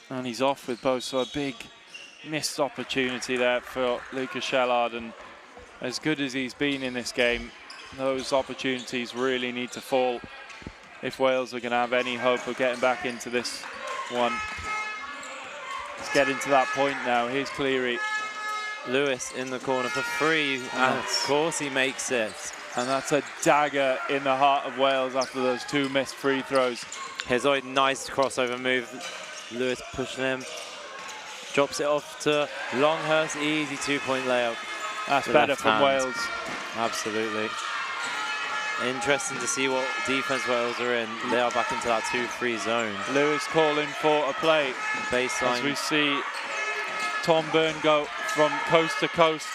And he's off with both, so a big missed opportunity there for Lucas Shellard. And as good as he's been in this game, those opportunities really need to fall if Wales are going to have any hope of getting back into this one. Let's get into that point now. Here's Cleary. Lewis in the corner for 3, and of course he makes it. And that's a dagger in the heart of Wales after those 2 missed free throws. Here's a nice crossover move. Lewis pushing him. Drops it off to Longhurst. Easy 2-point layup. That's better from Wales. Absolutely. Interesting to see what defense Wales are in. They are back into that 2-3 zone. Lewis calling for a play. Baseline. As we see Tom Byrne go from coast to coast.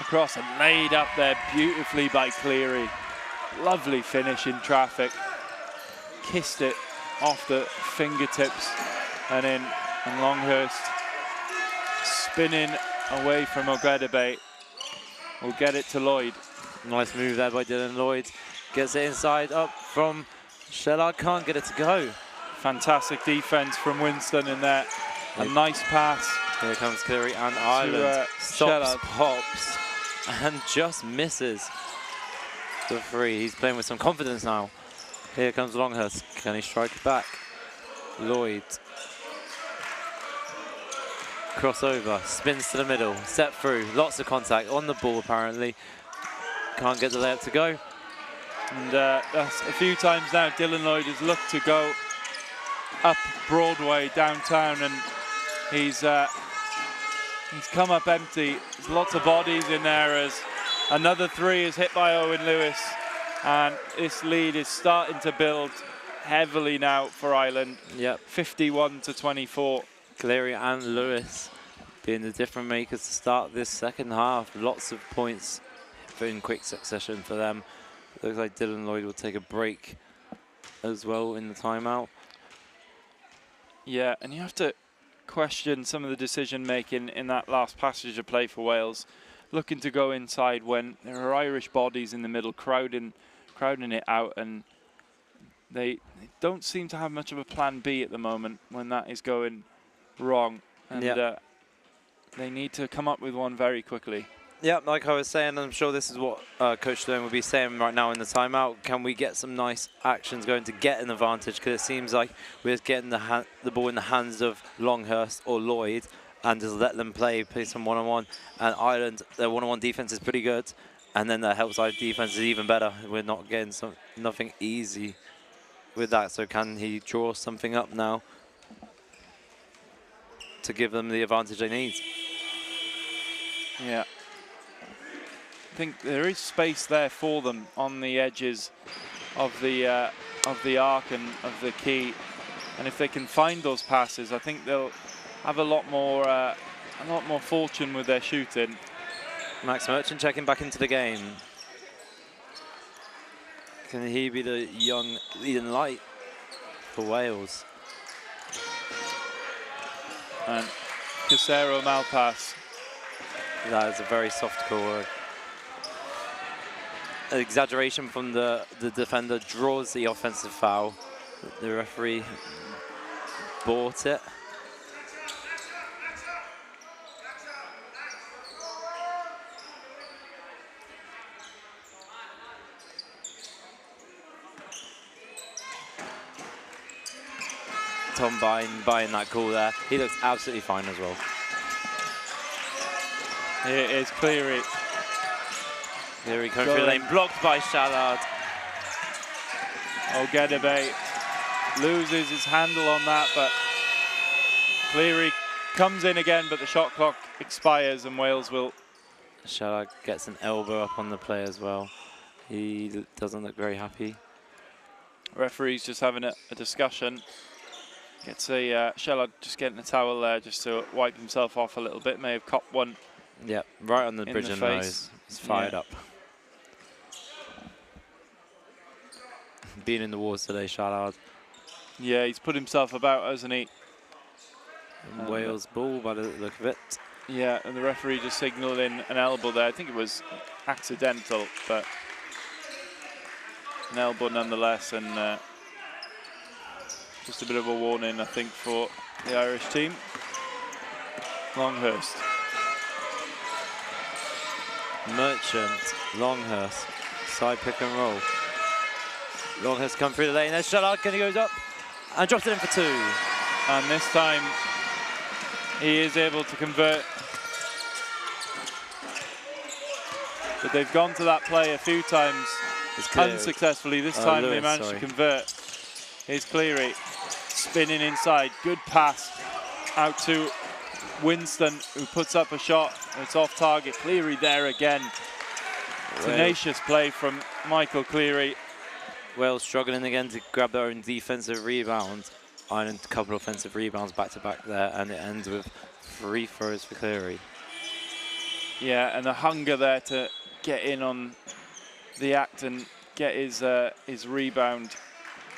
Across and laid up there beautifully by Cleary. Lovely finish in traffic. Kissed it off the fingertips and in. And Longhurst spinning away from Ogedebe will get it to Lloyd. Nice move there by Dylan Lloyd. Gets it inside, up from Shellard, can't get it to go. Fantastic defense from Winston in there. A nice pass. Here comes Cleary and Ireland. Stops, pops, and just misses the free. He's playing with some confidence now. Here comes Longhurst. Can he strike back? Lloyd. Crossover, spins to the middle, step through, lots of contact on the ball apparently. Can't get the layup to go. And that's a few times now Dylan Lloyd has looked to go up Broadway downtown, and he's come up empty. There's lots of bodies in there as another three is hit by Owen Lewis, and this lead is starting to build heavily now for Ireland. Yep. 51-24. Cleary and Lewis being the different makers to start this second half. Lots of points in quick succession for them. Looks like Dylan Lloyd will take a break as well in the timeout. Yeah, and you have to question some of the decision making in that last passage of play for Wales. Looking to go inside when there are Irish bodies in the middle crowding it out, and they don't seem to have much of a plan B at the moment when that is going wrong, and they need to come up with one very quickly. Yeah, like I was saying, I'm sure this is what Coach Stone will be saying right now in the timeout. Can we get some nice actions going to get an advantage? Because it seems like we're just getting the ball in the hands of Longhurst or Lloyd and just let them play some one-on-one. And Ireland, their one-on-one defense is pretty good, and then their help side defense is even better. We're not getting nothing easy with that. So can he draw something up now to give them the advantage they need? Yeah. I think there is space there for them on the edges of the arc and of the key, and if they can find those passes, I think they'll have a lot more fortune with their shooting. Max Merchant checking back into the game. Can he be the young leading light for Wales? And Casero Malpass. That is a very soft call. An exaggeration from the defender draws the offensive foul. The referee bought it. Tom buying that call there. He looks absolutely fine as well. Here is Cleary. Cleary coming through the lane, blocked by Shallard. Ogedebe loses his handle on that, but Cleary comes in again, but the shot clock expires and Wales will. Shallard gets an elbow up on the play as well. He doesn't look very happy. Referee's just having a discussion. Gets a Shellard just getting a towel there just to wipe himself off a little bit. May have copped one. Yeah, right on the bridge of the nose. He's fired up. Being in the wars today, Shallard. Yeah, he's put himself about, hasn't he? Wales ball by the look of it. Yeah, and the referee just signalled in an elbow there. I think it was accidental, but an elbow nonetheless, and just a bit of a warning, I think, for the Irish team. Longhurst. Merchant, Longhurst, side pick and roll. Longhurst come through the lane, there's Shallard, he goes up and drops it in for two. And this time he is able to convert. But they've gone to that play a few times unsuccessfully. This time Lewis, they managed to convert. Here's Cleary spinning inside, good pass out to Winston, who puts up a shot. It's off target. Cleary there again. Tenacious play from Michael Cleary. Wales struggling again to grab their own defensive rebound. Ireland a couple of offensive rebounds back to back there, and it ends with free throws for Cleary. Yeah, and the hunger there to get in on the act and get his rebound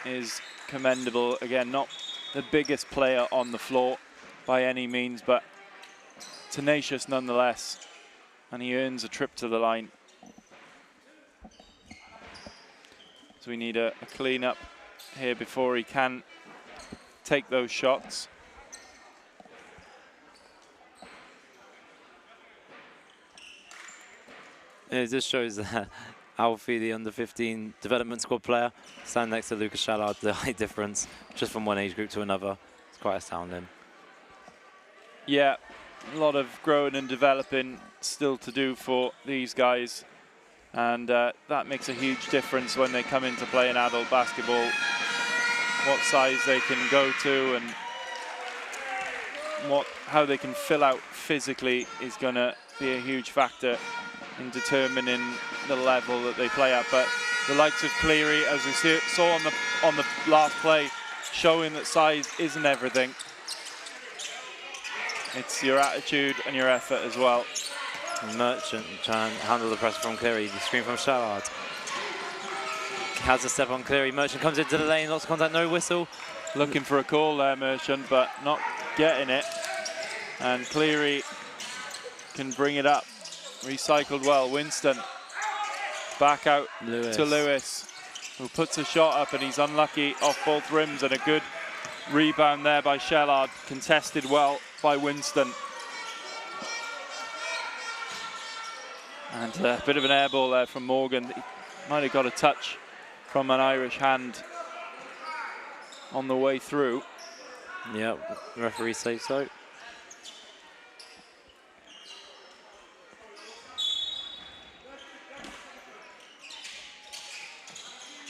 is commendable. Again, not the biggest player on the floor by any means, but tenacious nonetheless. And he earns a trip to the line. So we need a clean up here before he can take those shots. It just shows that Alfie, the under-15 development squad player, stand next to Lucas Shallard, the height difference just from one age group to another. It's quite astounding. Yeah, a lot of growing and developing still to do for these guys. And that makes a huge difference when they come into play in adult basketball. What size they can go to and how they can fill out physically is going to be a huge factor in determining the level that they play at. But the likes of Cleary, as we saw on the last play, showing that size isn't everything. It's your attitude and your effort as well. Merchant trying to handle the pressure from Cleary. The screen from Shallard. Has a step on Cleary. Merchant comes into the lane, lots of contact, no whistle. Looking for a call there, Merchant, but not getting it. And Cleary can bring it up. Recycled well. Winston back out to Lewis, who puts a shot up, and he's unlucky off both rims, and a good rebound there by Shallard. Contested well by Winston. And a bit of an air ball there from Morgan. He might have got a touch from an Irish hand on the way through. Yeah, referee says so.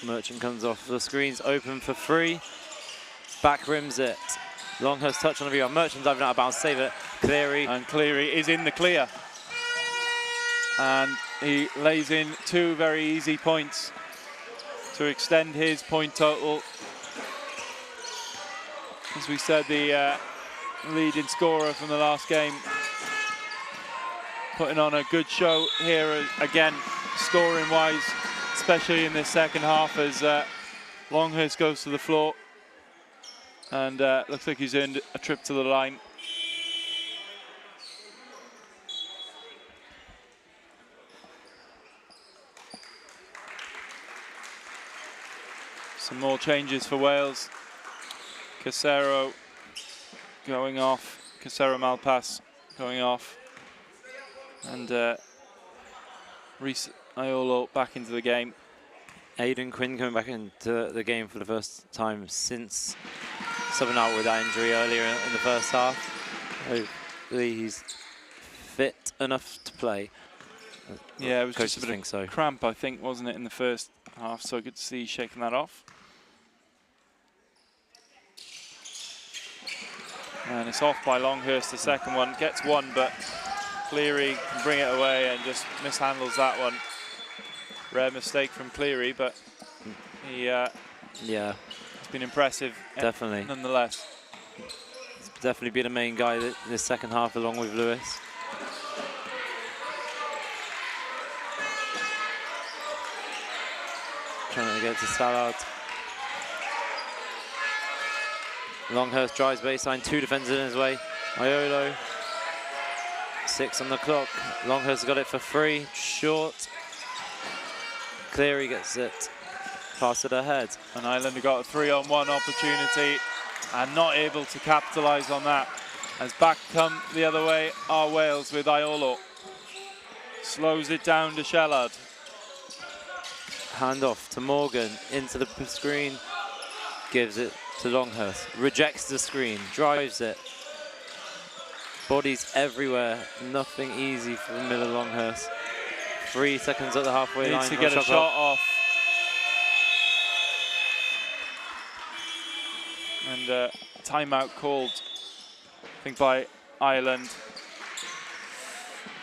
Merchant comes off the screens, open for three. Back rims it. Longhurst touch on the rebound. Merchant diving out of bounds, save it. Cleary. And Cleary is in the clear. And he lays in two very easy points to extend his point total. As we said, the leading scorer from the last game, putting on a good show here again, scoring-wise, especially in this second half, as Longhurst goes to the floor. And looks like he's earned a trip to the line. Some more changes for Wales. Casero going off. Casero Malpass going off. And Reece Iolo back into the game. Aidan Quinn coming back into the game for the first time since subbing out with that injury earlier in the first half. Hopefully he's fit enough to play. Yeah, it was Coaches just a bit think of so. cramp, I think, wasn't it, in the first half? So good to see shaking that off. And it's off by Longhurst, the second one. Gets one, but Cleary can bring it away and just mishandles that one. Rare mistake from Cleary, but he Yeah, it's been impressive. definitely. Nonetheless. He's definitely been a main guy this second half along with Lewis. Trying to get to Stallard. Longhurst drives baseline, two defenders in his way. Iolo, 6 on the clock. Longhurst got it for 3, short. Cleary gets it, pass it ahead. And Ireland got a 3-on-1 opportunity and not able to capitalise on that. As back come the other way are Wales with Iolo. Slows it down to Shallard. Hand off to Morgan, into the screen, gives it to Longhurst, rejects the screen, drives it. Bodies everywhere, nothing easy for Miller Longhurst. 3 seconds at the halfway line. Needs to get a shot off. And timeout called, I think, by Ireland.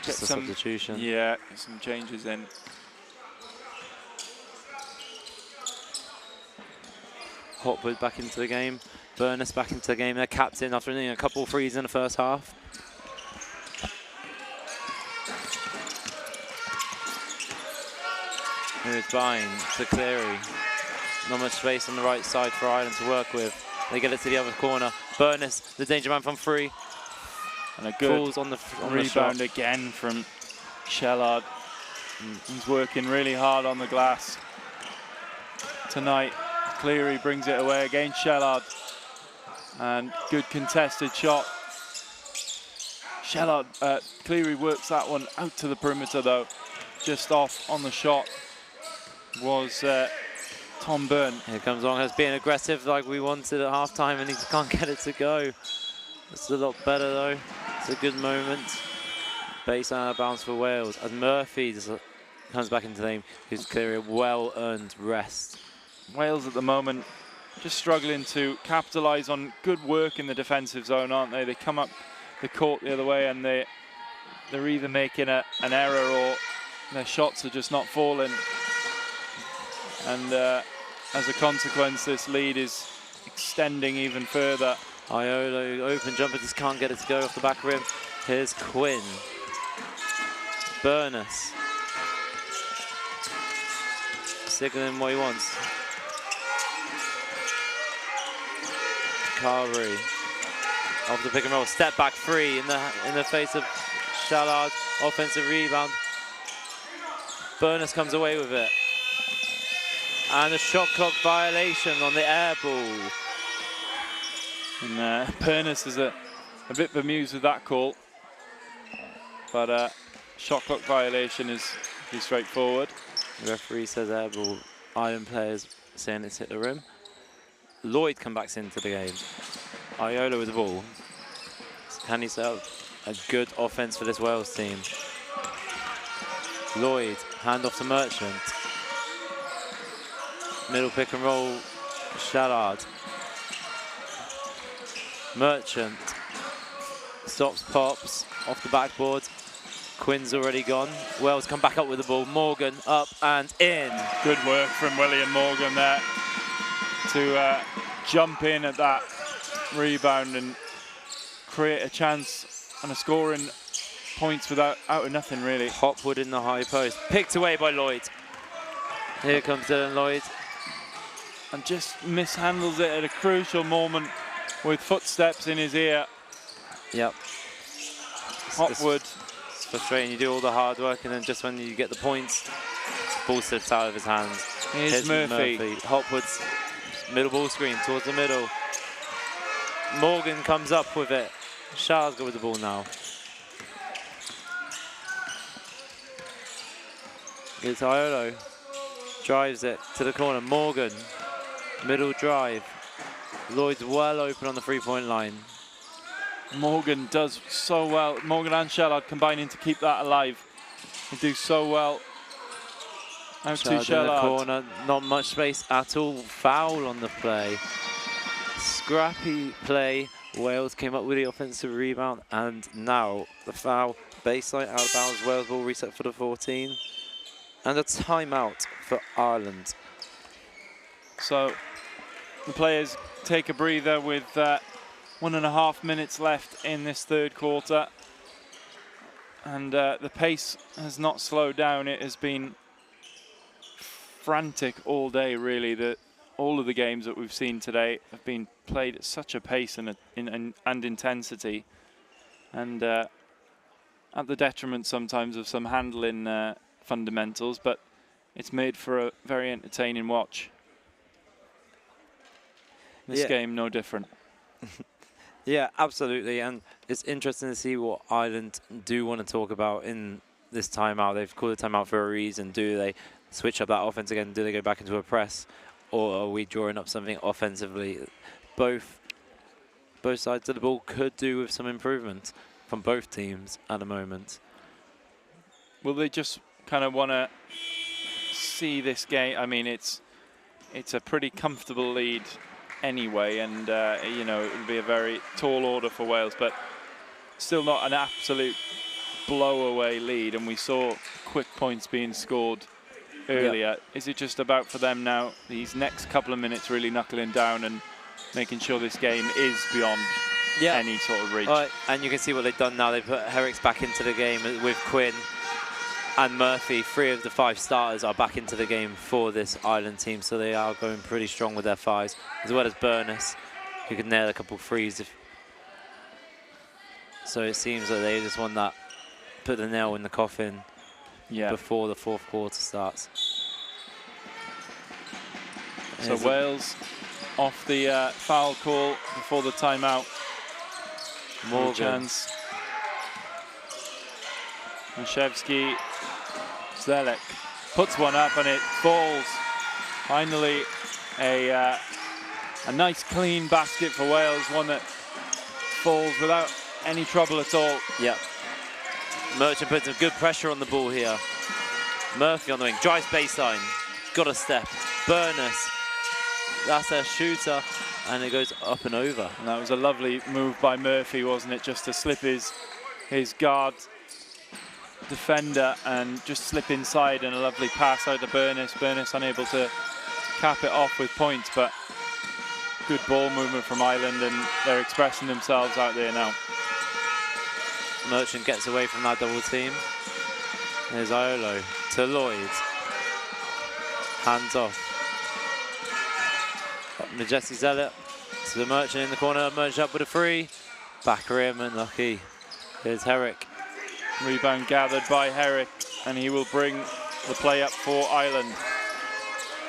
Just a substitution. Yeah, get some changes in. Hotwood back into the game. Burness back into the game. Their captain after a couple of threes in the first half. Here's Vine to Cleary. Not much space on the right side for Ireland to work with. They get it to the other corner. Burness, the danger man from 3. And a good Falls on the rebound again from Shellard. He's working really hard on the glass tonight. Cleary brings it away against Shellard. And good contested shot. Shellard, Cleary works that one out to the perimeter though. Just off on the shot was Tom Byrne. Here comes Longhouse being aggressive like we wanted at halftime, and he can't get it to go. It's a lot better though. It's a good moment. Baseline out of bounds for Wales. As Murphy comes back into the game, who's clearly a well-earned rest. Wales at the moment just struggling to capitalise on good work in the defensive zone, aren't they? They come up the court the other way and they're either making an error or their shots are just not falling. And as a consequence, this lead is extending even further. Iolo, open jumper, just can't get it to go off the back rim. Here's Quinn. Burness. Signaling what he wants. Carvery. Off the pick and roll. Step back 3 in the face of Shallard. Offensive rebound. Burness comes away with it. And a shot clock violation on the air ball. And Burness is a bit bemused with that call. But shot clock violation is pretty straightforward. The referee says air ball. Ireland players saying it's hit the rim. Lloyd comes back into the game. Iola with the ball. Can he set up a good offense for this Wales team? Lloyd, hand off to Merchant. Middle pick and roll, Shallard. Merchant stops, pops off the backboard. Quinn's already gone. Wales come back up with the ball. Morgan up and in. Good work from William Morgan there to jump in at that rebound and create a chance and a scoring points out of nothing really. Hopwood in the high post, picked away by Lloyd. Here comes Dylan Lloyd. And just mishandles it at a crucial moment with footsteps in his ear. Yep. Hopwood. It's frustrating, you do all the hard work and then just when you get the points, the ball slips out of his hands. Here's Murphy. Hopwood's middle ball screen towards the middle. Morgan comes up with it. Shah's got with the ball now. It's Iolo. Drives it to the corner. Morgan. Middle drive. Lloyd's well open on the three-point line. Morgan does so well. Morgan and Shallard combining to keep that alive. They do so well. Out to Shallard. In the corner. Not much space at all. Foul on the play. Scrappy play. Wales came up with the offensive rebound, and now the foul. Baseline out of bounds. Wales ball reset for the 14. And a timeout for Ireland. So the players take a breather with 1.5 minutes left in this third quarter. And the pace has not slowed down. It has been frantic all day, really. All of the games that we've seen today have been played at such a pace and intensity. And at the detriment sometimes of some handling fundamentals, but it's made for a very entertaining watch. This game, no different. Yeah, absolutely, and it's interesting to see what Ireland do want to talk about in this timeout. They've called a timeout for a reason. Do they switch up that offense again? Do they go back into a press? Or are we drawing up something offensively? Both sides of the ball could do with some improvement from both teams at the moment. Well, they just kind of want to see this game. I mean, it's a pretty comfortable lead anyway, and you know, it would be a very tall order for Wales, but still not an absolute blow-away lead. And we saw quick points being scored earlier. Yep. Is it just about for them now, these next couple of minutes, really knuckling down and making sure this game is beyond any sort of reach? And you can see what they've done now. They put Herrick's back into the game with Quinn. and Murphy, 3 of the 5 starters, are back into the game for this Ireland team, so they are going pretty strong with their 5s, as well as Burness, who can nail a couple threes. So it seems that they just want that, put the nail in the coffin before the 4th quarter starts. So Wales off the foul call before the timeout. More chance. Mashevsky, Zelek puts one up and it falls. Finally, a nice clean basket for Wales, one that falls without any trouble at all. Yeah. Merchant puts some good pressure on the ball here. Murphy on the wing, drives baseline, got a step. Burness, that's a shooter, and it goes up and over. And that was a lovely move by Murphy, wasn't it? Just to slip his guard defender and just slip inside, and a lovely pass out to Burness. Burness unable to cap it off with points, but good ball movement from Ireland, and they're expressing themselves out there now. Merchant gets away from that double team. There's Iolo to Lloyd. Hands off. Majesty Zealot to the Merchant in the corner. Merchant up with a 3. Back rim and lucky. Here's Herrick. Rebound gathered by Herrick, and he will bring the play up for Ireland.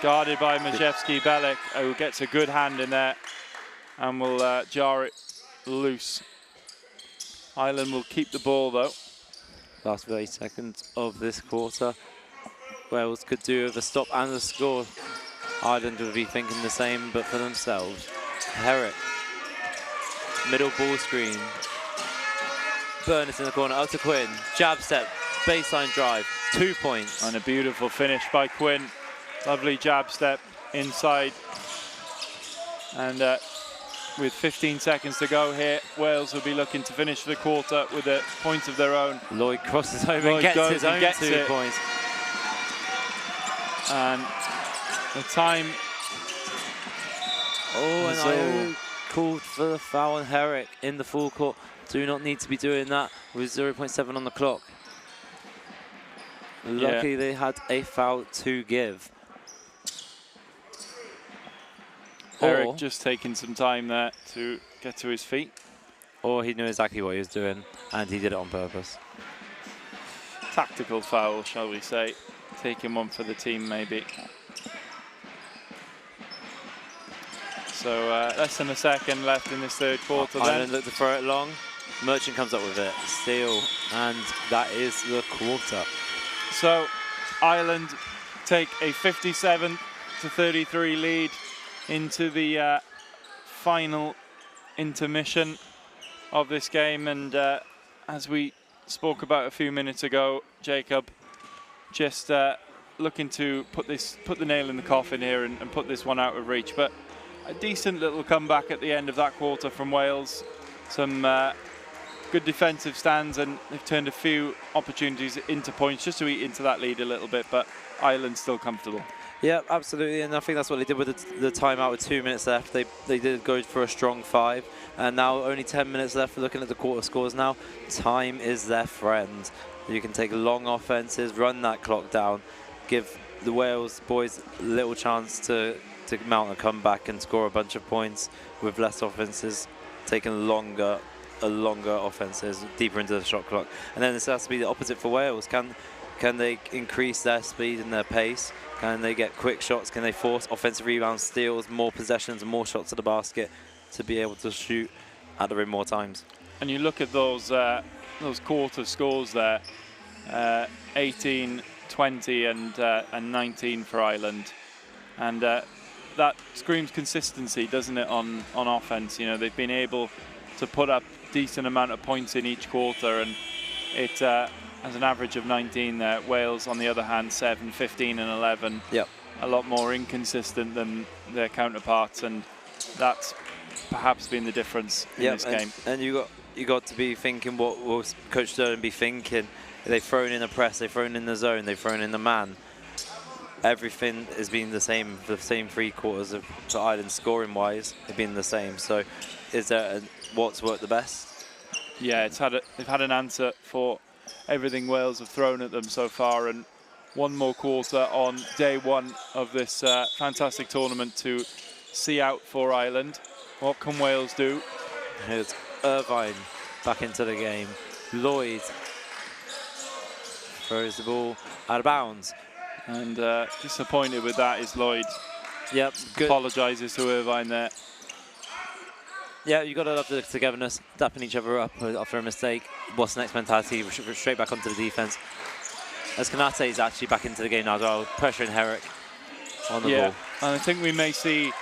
Guarded by Majewski Belek, who gets a good hand in there and will jar it loose. Ireland will keep the ball though. Last 30 seconds of this quarter. Wales could do with a stop and a score. Ireland would be thinking the same, but for themselves. Herrick. Middle ball screen. Burness in the corner, out to Quinn. Jab step, baseline drive, 2 points. And a beautiful finish by Quinn. Lovely jab step inside. And with 15 seconds to go here, Wales will be looking to finish the quarter with a point of their own. Lloyd crosses over and gets his own 2 points. And the time. Oh, and I called for the foul on Herrick in the full court. Do not need to be doing that with 0.7 on the clock. Lucky they had a foul to give. Herrick just taking some time there to get to his feet. Or he knew exactly what he was doing and he did it on purpose. Tactical foul, shall we say. Taking one for the team, maybe. So less than a second left in this 3rd quarter. Ireland look to throw it long. Merchant comes up with it. Steal. And that is the quarter. So Ireland take a 57-33 lead into the final intermission of this game. And as we spoke about a few minutes ago, Jacob, just looking to put the nail in the coffin here and put this one out of reach. But a decent little comeback at the end of that quarter from Wales. Some good defensive stands, and they've turned a few opportunities into points just to eat into that lead a little bit, but Ireland's still comfortable. Yeah, absolutely, and I think that's what they did with the timeout with 2 minutes left. They did go for a strong 5, and now only 10 minutes left. We're looking at the quarter scores now. Time is their friend. You can take long offenses, run that clock down, give the Wales boys a little chance to mount a comeback and score a bunch of points with less offenses, taking longer offenses deeper into the shot clock. And then this has to be the opposite for Wales. Can they increase their speed and their pace? Can they get quick shots? Can they force offensive rebounds, steals, more possessions, and more shots at the basket to be able to shoot at the rim more times? And you look at those quarter scores there, 18, 20, and 19 for Ireland, and that screams consistency, doesn't it, on offense? You know, they've been able to put up decent amount of points in each quarter, and it has an average of 19 there. Wales, on the other hand, 7, 15, and 11. Yep. A lot more inconsistent than their counterparts, and that's perhaps been the difference in this game. And you got to be thinking, what will Coach Sterling be thinking? They've thrown in a press, they've thrown in the zone, they've thrown in the man. Everything has been the same. The same 3 quarters of Ireland scoring-wise have been the same. So, is there what's worked the best? Yeah, they've had an answer for everything Wales have thrown at them so far. And one more quarter on day one of this fantastic tournament to see out for Ireland. What can Wales do? Here's Irvine back into the game. Lloyd throws the ball out of bounds. And disappointed with that is Lloyd. Yep, good. Apologises to Irvine there. Yeah, you got to love the togetherness, dapping each other up after a mistake. What's next mentality? Straight back onto the defense. As Kanate is actually back into the game now as well, pressuring Herrick on the ball. And I think we may see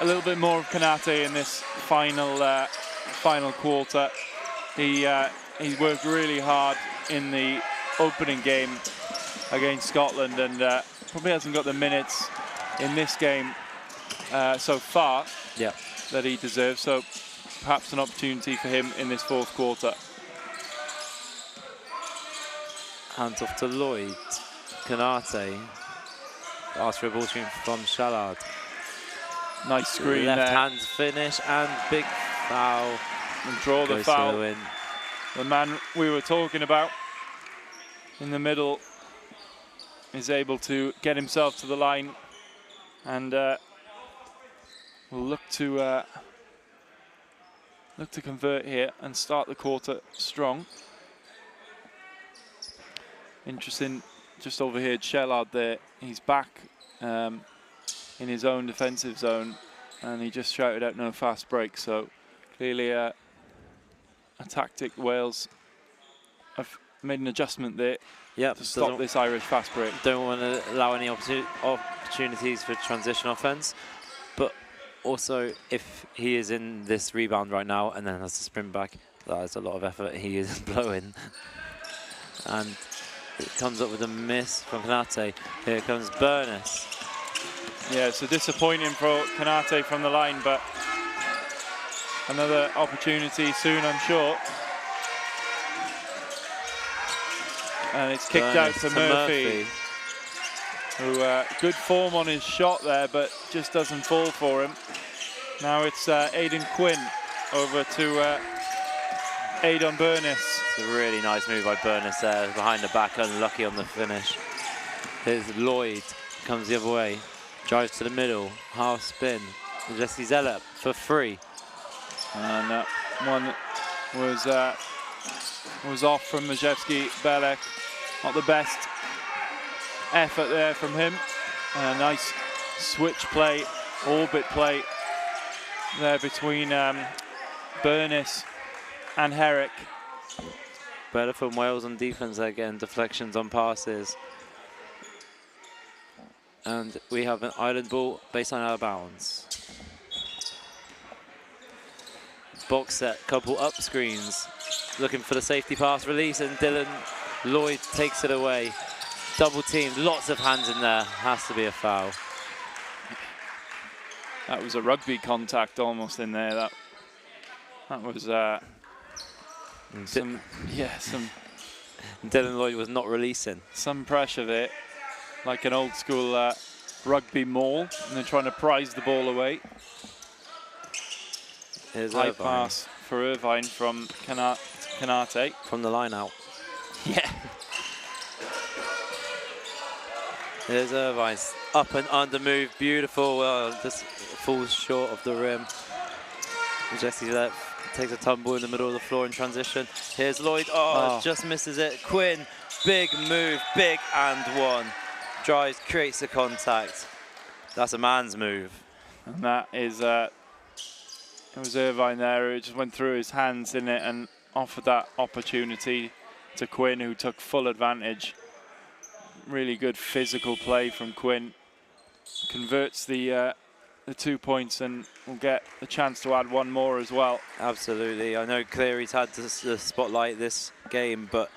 a little bit more of Kanate in this final quarter. He worked really hard in the opening game against Scotland, and probably hasn't got the minutes in this game so far that he deserves. So perhaps an opportunity for him in this fourth quarter. Hands off to Lloyd. Kanate asks for a ball screen from Shallard. Nice screen there. Left hand finish and big foul. And draw the foul. The man we were talking about in the middle is able to get himself to the line, and will look to convert here and start the quarter strong. Interesting, just overheard Shellard there. He's back in his own defensive zone, and he just shouted out no fast break. So clearly a tactic Wales have made an adjustment there to stop this Irish fast break. Don't want to allow any opportunities for transition offense, but also if he is in this rebound right now and then has to sprint back, that is a lot of effort he is blowing. And it comes up with a miss from Kanate. Here comes Burness. Yeah, so disappointing for Kanate from the line, but another opportunity soon, I'm sure. And it's kicked out to Murphy, who good form on his shot there, but just doesn't fall for him. Now it's Aidan Quinn over to Aidan Burness. It's a really nice move by Burness there, behind the back, unlucky on the finish. Here's Lloyd, comes the other way, drives to the middle, half spin. Jesse Zellep for free. And that one was off from Majewski Belek. Not the best effort there from him. A nice switch play, orbit play there between Burness and Herrick. Better from Wales on defense again, deflections on passes. And we have an Ireland ball baseline out of bounds. Box set, couple up screens. Looking for the safety pass release, and Dylan Lloyd takes it away. Double team, lots of hands in there. Has to be a foul. That was a rugby contact almost in there. That was some. Dylan Lloyd was not releasing. Some pressure there, like an old school rugby maul, and they're trying to prize the ball away. Here's high Irvine. Pass for Irvine from Kanate. From the line out. Yeah. Here's Irvine. Up and under move. Beautiful. Just falls short of the rim. Jesse that takes a tumble in the middle of the floor in transition. Here's Lloyd. Just misses it. Quinn. Big move. Big and one. Drives, creates the contact. That's a man's move. And that is... it was Irvine there who just went through his hands in it and offered that opportunity to Quinn, who took full advantage. Really good physical play from Quinn. Converts the 2 points and will get a chance to add one more as well. Absolutely. I know Cleary's had the spotlight this game, but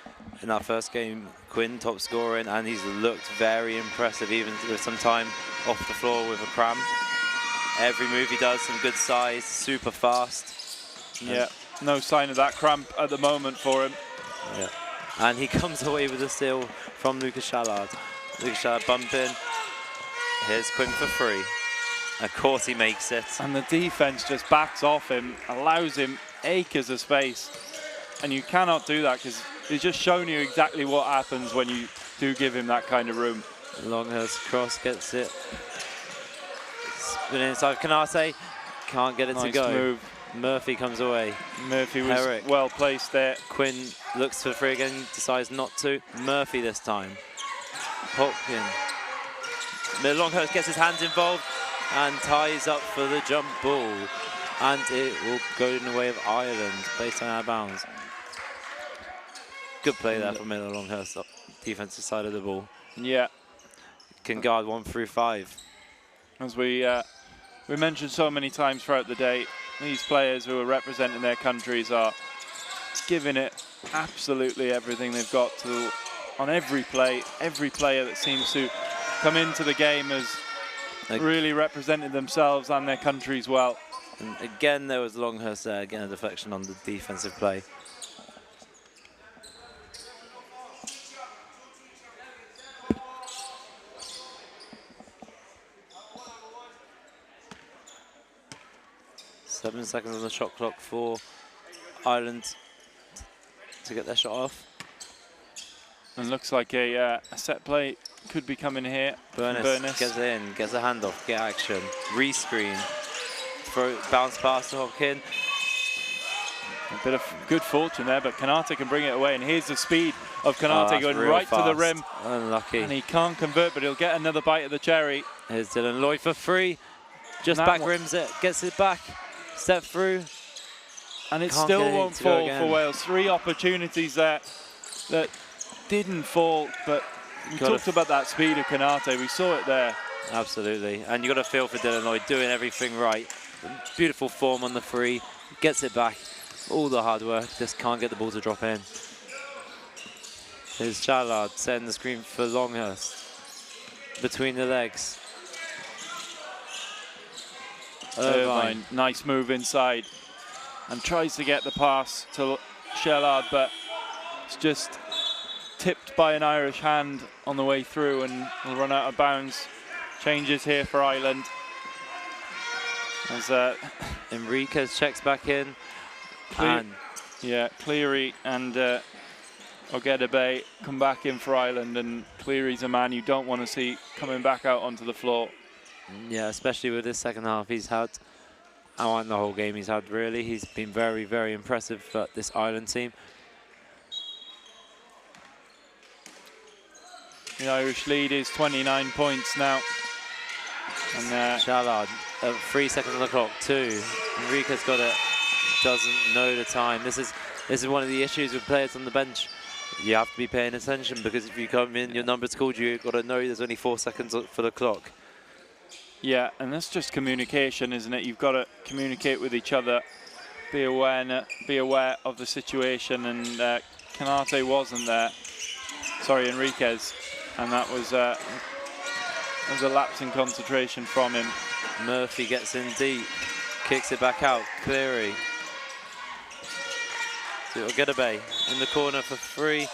in that first game, Quinn top scoring, and he's looked very impressive, even with some time off the floor with a cramp. Every move he does, some good size, super fast. Yeah, no sign of that cramp at the moment for him. Yeah, and he comes away with a steal from Lucas Shallard. Lucas Shallard bumping. Here's Quinn for free. Of course he makes it. And the defense just backs off him, allows him acres of space. And you cannot do that because he's just shown you exactly what happens when you do give him that kind of room. Longhurst cross gets it. Spin inside Canate. Can't get it to go. Move. Murphy comes away. Murphy was well placed there. Quinn looks for free again, decides not to. Murphy this time. Hopkin. Longhurst gets his hands involved and ties up for the jump ball. And it will go in the way of Ireland based on out of bounds. Good play there from Miller Longhurst, defensive side of the ball. Yeah. Can guard 1 through 5. As we mentioned so many times throughout the day, these players who are representing their countries are giving it absolutely everything they've got to on every play. Every player that seems to come into the game has really represented themselves and their countries well. And again, there was Longhurst there, again a deflection on the defensive play. Seven seconds on the shot clock for Ireland to get their shot off. And looks like a set play could be coming here. Burness gets in, gets a handoff, get action, rescreen, throw, bounce pass to Hopkin. A bit of good fortune there, but Canate can bring it away. And here's the speed of Canate going right fast. To the rim. Unlucky. And he can't convert, but he'll get another bite of the cherry. Here's Dylan Lloyd for free. Just back rims it, gets it back, step through. And it still won't fall for Wales. 3 opportunities there that didn't fall, but we talked about that speed of Canate. We saw it there. Absolutely. And you've got to feel for Dylan Lloyd doing everything right. Beautiful form on the free, gets it back. All the hard work, just can't get the ball to drop in. Here's Chalard setting the screen for Longhurst. Between the legs. Irvine, nice move inside. And tries to get the pass to Chalard, but it's just tipped by an Irish hand on the way through and will run out of bounds. Changes here for Ireland. As Enriquez checks back in. Cleary and Ogedebe come back in for Ireland, and Cleary's a man you don't want to see coming back out onto the floor. Yeah, especially with this second half he's had. I want the whole game he's had, really. He's been very, very impressive for this Ireland team. The Irish lead is 29 points now. And Chalard, 3 seconds on the clock, 2. Enriquez got it. Doesn't know the time. This is one of the issues with players on the bench. You have to be paying attention, because if you come in, your number's called, you've got to know there's only 4 seconds for the clock. Yeah, and that's just communication, isn't it? You've got to communicate with each other, be aware of the situation, and Canate wasn't there. Sorry, Enriquez, and that was a lapse in concentration from him. Murphy gets in deep, kicks it back out. Cleary. So it'll get a bay in the corner for 3.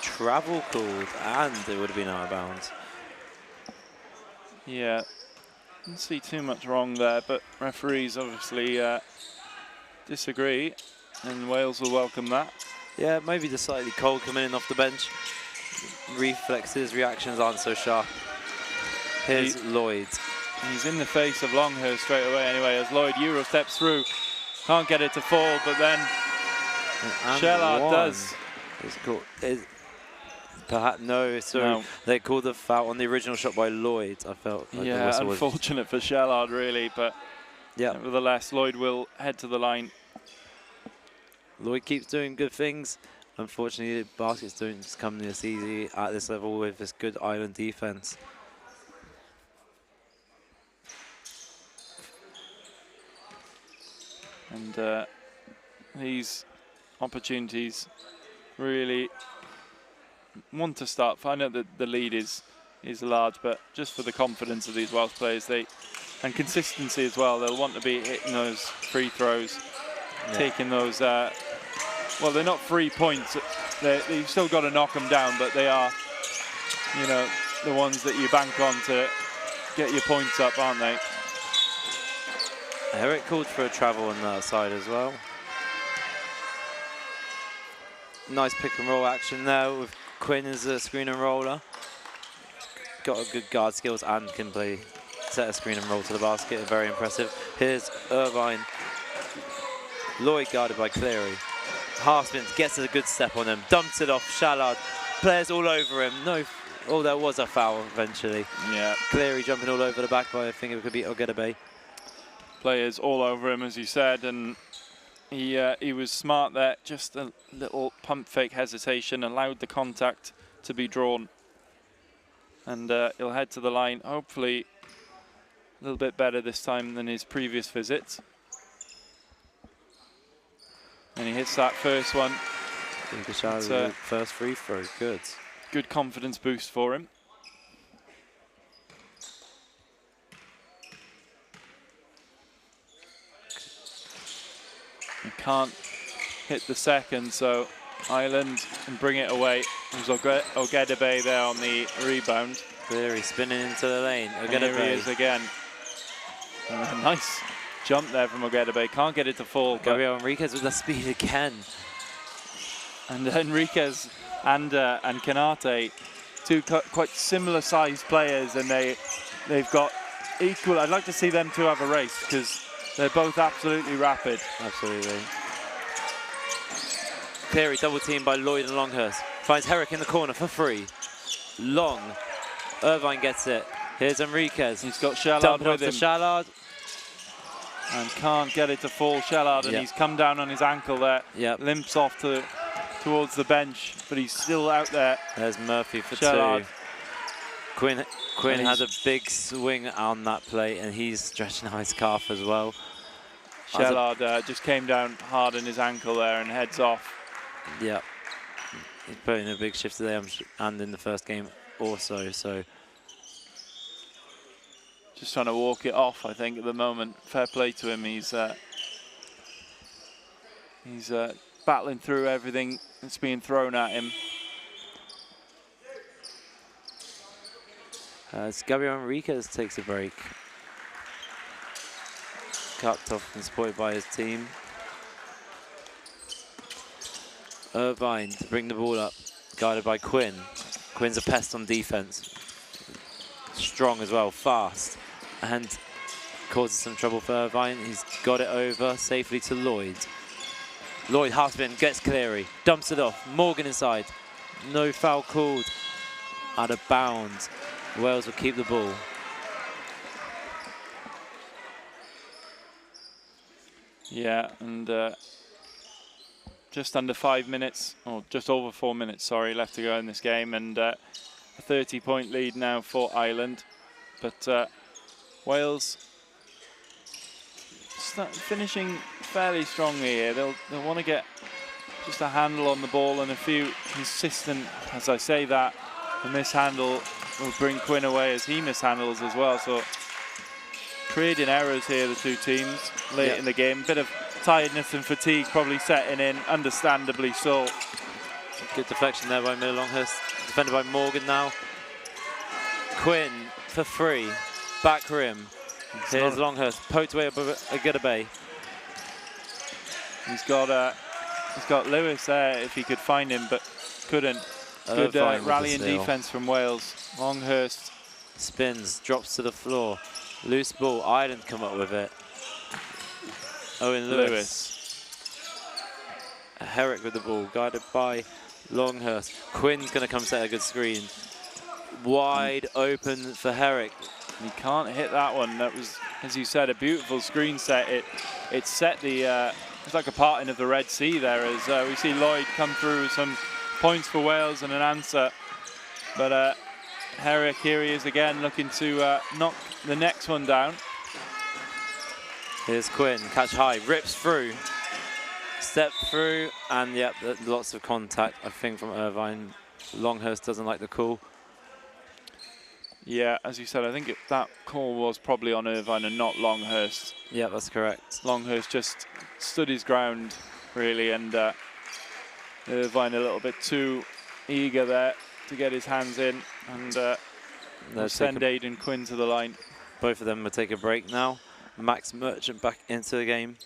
Travel called, and it would have been out of bounds. Yeah, didn't see too much wrong there, but referees obviously disagree, and Wales will welcome that. Yeah, maybe just slightly cold coming in off the bench. Reflexes, reactions aren't so sharp. Here's Lloyd. He's in the face of Longhurst straight away anyway, as Lloyd Euro steps through. Can't get it to fall, but then Chalard does. It's cool. Perhaps no, so they called the foul on the original shot by Lloyd. I felt like yeah, unfortunate for Chalard really, but yeah, nevertheless Lloyd will head to the line. Lloyd keeps doing good things. Unfortunately, the baskets don't just come this easy at this level with this good Ireland defense. And these opportunities really want to start. I know that the lead is large, but just for the confidence of these Welsh players, and consistency as well, they'll want to be hitting those free throws, taking those. Well, they're not 3 points. You've still got to knock them down, but they are, you know, the ones that you bank on to get your points up, aren't they? Eric called for a travel on that side as well. nice pick and roll action there with Quinn as a screen and roller. Got a good guard skills and can play set a screen and roll to the basket. Very impressive. Here's Irvine. Lloyd guarded by Cleary. Half spins, gets a good step on him, dumps it off. Shallard, players all over him. No, oh, there was a foul eventually. Yeah. Cleary jumping all over the back by, I think it could be Ogedebe. Players all over him, as you said, and he was smart there. Just a little pump fake hesitation, allowed the contact to be drawn. And he'll head to the line, hopefully a little bit better this time than his previous visit. And he hits that first one. First free throw, good. Good confidence boost for him. He can't hit the second, so Ireland can bring it away. There's Ogedebe there on the rebound. Cleary spinning into the lane. Ogedebe. Here he is again. And a nice jump there from Ogedebe. Can't get it to fall. Gabriel Enriquez with the speed again. And Enriquez and Canate, two quite similar sized players, and they've got equal. I'd like to see them two have a race because they're both absolutely rapid. Absolutely. Cleary double teamed by Lloyd and Longhurst. Finds Herrick in the corner for free. Long. Irvine gets it. Here's Enriquez. He's got Shallard with him. Shallard. And can't get it to fall. Shallard, and he's come down on his ankle there. Yep. Limps off towards the bench, but he's still out there. There's Murphy for Shallard. two. Quinn had a big swing on that play, and he's stretching out his calf as well. Shallard just came down hard on his ankle there and heads off. Yeah, he's putting a big shift today, and in the first game also. So just trying to walk it off, I think, at the moment. Fair play to him. He's battling through everything that's being thrown at him. As Gabriel Enriquez takes a break. Capped off and supported by his team. Irvine to bring the ball up, guarded by Quinn. Quinn's a pest on defense. Strong as well, fast, and causes some trouble for Irvine. He's got it over safely to Lloyd. Lloyd half spin, gets Cleary, dumps it off. Morgan inside. No foul called. Out of bounds. Wales will keep the ball. Yeah, and just under 5 minutes, or just over 4 minutes, sorry, left to go in this game, and a 30-point lead now for Ireland. But Wales finishing fairly strongly here. They'll want to get just a handle on the ball and a few consistent, as I say that, a mishandle will bring Quinn away as he mishandles as well. So creating errors here, the two teams, late in the game. A bit of tiredness and fatigue probably setting in, understandably so. Good deflection there by Miller Longhurst. Defended by Morgan now. Quinn for free. Back rim. Here's Longhurst. Poked away Ogedebe. He's got Lewis there if he could find him, but couldn't. Good rallying defense from Wales. Longhurst spins, drops to the floor. Loose ball. Ireland come up with it. Owen Lewis. Herrick with the ball, guided by Longhurst. Quinn's going to come set a good screen. Wide open for Herrick. He can't hit that one. That was, as you said, a beautiful screen set. It set the, it's like a parting of the Red Sea there as we see Lloyd come through with some points for Wales and an answer. But Herrick, here he is again, looking to knock the next one down. Here's Quinn, catch high, rips through, step through, and yep, lots of contact, I think, from Irvine. Longhurst doesn't like the call. Yeah, as you said, I think that call was probably on Irvine and not Longhurst. Yeah, that's correct. Longhurst just stood his ground, really, and Irvine a little bit too eager there to get his hands in, and we'll send Aidan Quinn to the line. Both of them will take a break now. Max Merchant back into the game.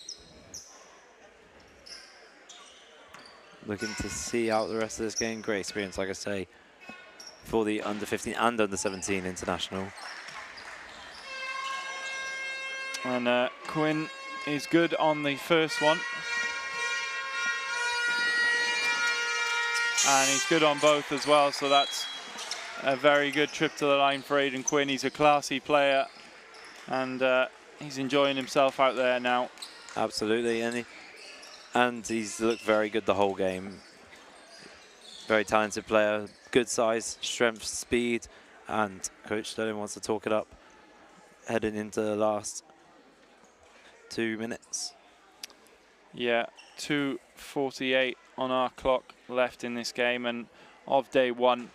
looking to see out the rest of this game. Great experience, like I say, for the under-15 and under-17 international. And Quinn is good on the first one. And he's good on both as well, so that's a very good trip to the line for Aidan Quinn. He's a classy player, and he's enjoying himself out there now. Absolutely, and he's looked very good the whole game. Very talented player, good size, strength, speed, and Coach Sterling wants to talk it up heading into the last 2 minutes. Yeah, 2:48 on our clock left in this game, and of day one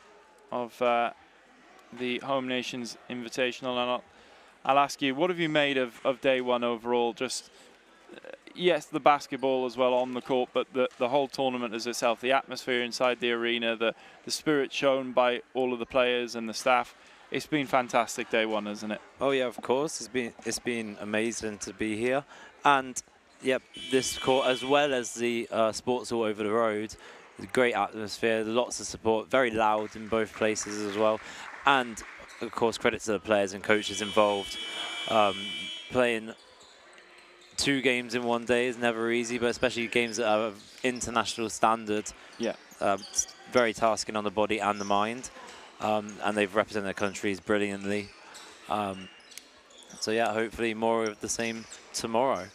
of the Home Nations Invitational. And I'll ask you, what have you made of day one overall? Just yes, the basketball as well on the court, but the whole tournament as itself, the atmosphere inside the arena, the spirit shown by all of the players and the staff. It's been fantastic day one, hasn't it? Oh yeah, of course. It's been amazing to be here, and yep, this court as well as the sports all over the road. Great atmosphere, lots of support, very loud in both places as well, and of course credit to the players and coaches involved. Playing 2 games in one day is never easy, but especially games that are of international standard. Yeah. Very tasking on the body and the mind, and they've represented their countries brilliantly. So yeah, hopefully more of the same tomorrow.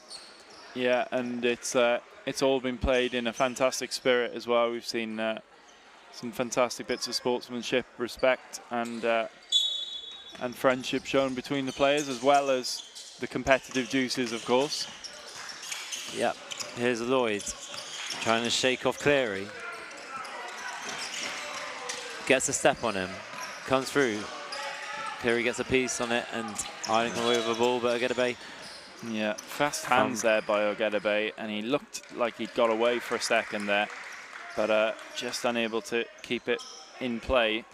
Yeah, and it's all been played in a fantastic spirit as well. We've seen some fantastic bits of sportsmanship, respect, and friendship shown between the players, as well as the competitive juices, of course. Yep, here's Lloyd trying to shake off Cleary. Gets a step on him, comes through. Cleary gets a piece on it, and Ireland can away with the ball, but Ogedebe. Yeah, fast hands there by Ogedebe, and he looked like he'd got away for a second there, but just unable to keep it in play.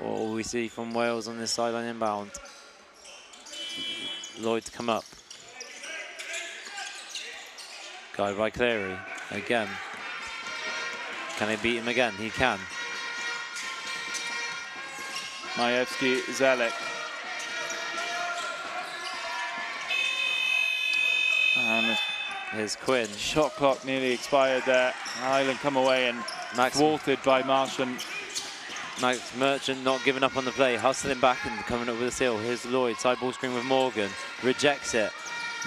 All we see from Wales on this sideline inbound. Lloyd to come up. Guided by Cleary again. Can they beat him again? He can. Majewski Zelik. And here's Quinn. Shot clock nearly expired there. Ireland come away and thwarted by Martian. Max Merchant not giving up on the play, hustling back and coming up with a steal. Here's Lloyd, side ball screen with Morgan. Rejects it.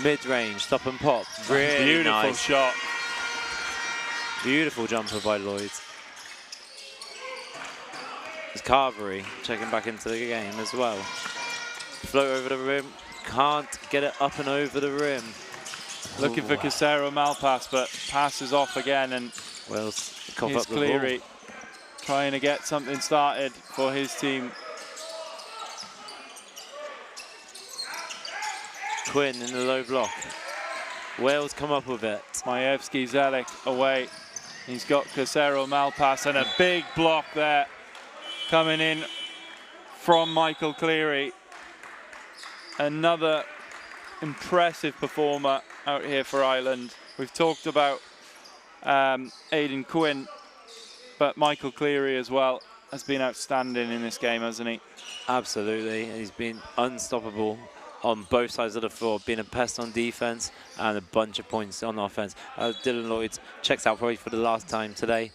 Mid-range, stop and pop. Really beautiful nice shot. Beautiful jumper by Lloyd. It's Carvery checking back into the game as well. Float over the rim. Can't get it up and over the rim. Looking for Casero Malpass, but passes off again, and Wales cough up the Cleary ball. Trying to get something started for his team. Quinn in the low block. Wales come up with it. Majewski Zelik away. He's got Casero Malpass, and a big block there coming in from Michael Cleary. Another impressive performer out here for Ireland. We've talked about Aidan Quinn, but Michael Cleary as well has been outstanding in this game, hasn't he? Absolutely. He's been unstoppable on both sides of the floor, being a pest on defense and a bunch of points on offense. Dylan Lloyd checks out probably for the last time today.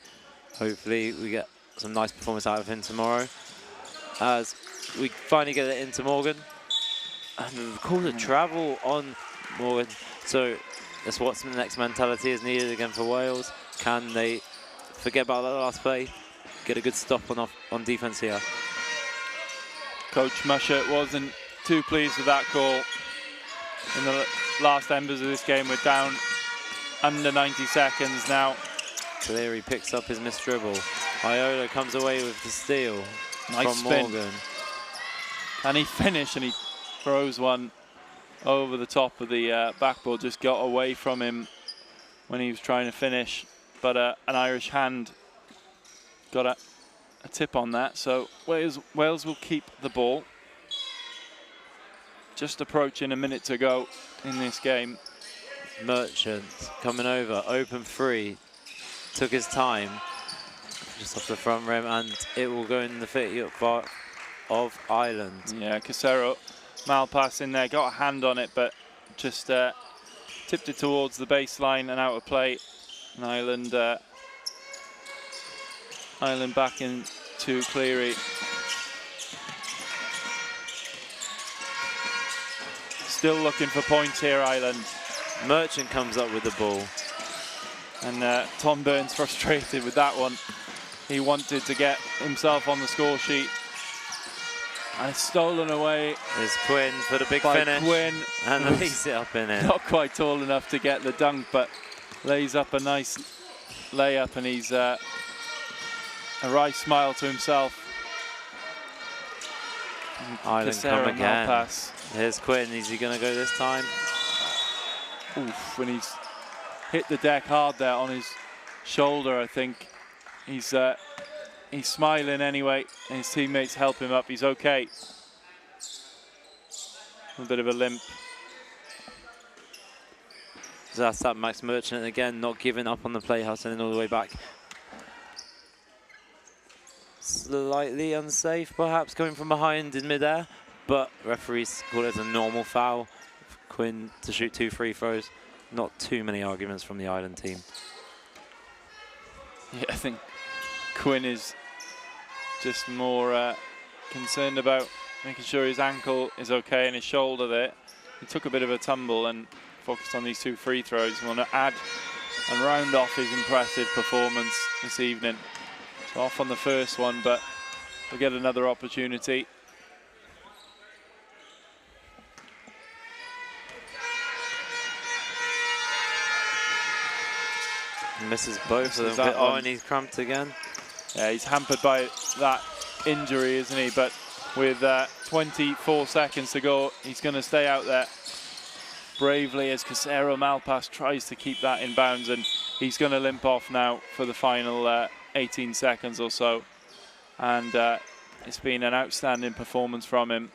Hopefully we get some nice performance out of him tomorrow. As we finally get it into Morgan. And call the travel on Morgan. So that's what the next mentality is needed again for Wales. Can they forget about that last play? Get a good stop on defense here. Coach Musher wasn't too pleased with that call. In the last embers of this game, we're down under 90 seconds now. Cleary picks up his missed dribble. Iola comes away with the steal nice from spin. Morgan. And he finished, and he throws one over the top of the backboard. Just got away from him when he was trying to finish. But an Irish hand got a tip on that. So Wales will keep the ball. Just approaching a minute to go in this game. Merchant coming over, open 3, took his time, just off the front rim, and it will go in the 50 part of Ireland. Yeah, Casero Malpass in there, got a hand on it, but just tipped it towards the baseline and out of play. And Ireland back into Cleary. Still looking for points here, Ireland. Merchant comes up with the ball. And Tom Burns frustrated with that one. He wanted to get himself on the score sheet. And it's stolen away. There's Quinn for the big by finish. Quinn, and lays it up in it. Not quite tall enough to get the dunk, but lays up a nice layup, and he's a wry smile to himself. Ireland come again. Malpass. Here's Quinn. Is he going to go this time? Oof, when he's hit the deck hard there on his shoulder, I think. He's smiling anyway, and his teammates help him up. He's okay. A bit of a limp. So that's that Max Merchant again, not giving up on the play, hustling all the way back. Slightly unsafe, perhaps, coming from behind in midair, but referees call it a normal foul. Quinn to shoot 2 free throws. Not too many arguments from the Ireland team. Yeah, I think Quinn is just more concerned about making sure his ankle is okay and his shoulder there. He took a bit of a tumble and focused on these 2 free throws. We want to add and round off his impressive performance this evening. So off on the first one, but we'll get another opportunity. Misses both of them. Oh, and he's cramped again. Yeah, he's hampered by that injury, isn't he? But with 24 seconds to go, he's going to stay out there bravely as Casero Malpass tries to keep that in bounds, and he's going to limp off now for the final 18 seconds or so. And it's been an outstanding performance from him.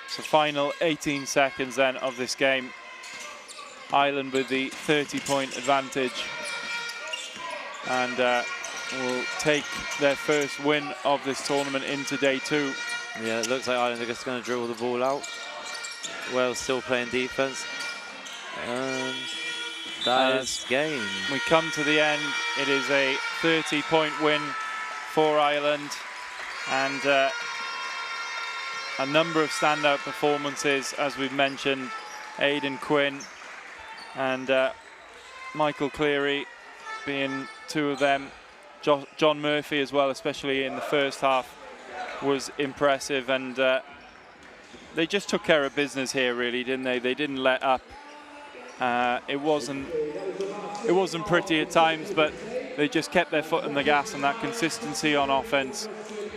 So final 18 seconds then of this game. Ireland with the 30-point advantage, and will take their first win of this tournament into day 2. Yeah, it looks like Ireland are just going to dribble the ball out. Wales still playing defense. And that is game. We come to the end. It is a 30-point win for Ireland, and a number of standout performances, as we've mentioned. Aidan Quinn and Michael Cleary being 2 of them. John Murphy as well, especially in the first half, was impressive, and they just took care of business here, really, didn't they? They didn't let up. It wasn't pretty at times, but they just kept their foot on the gas, and that consistency on offense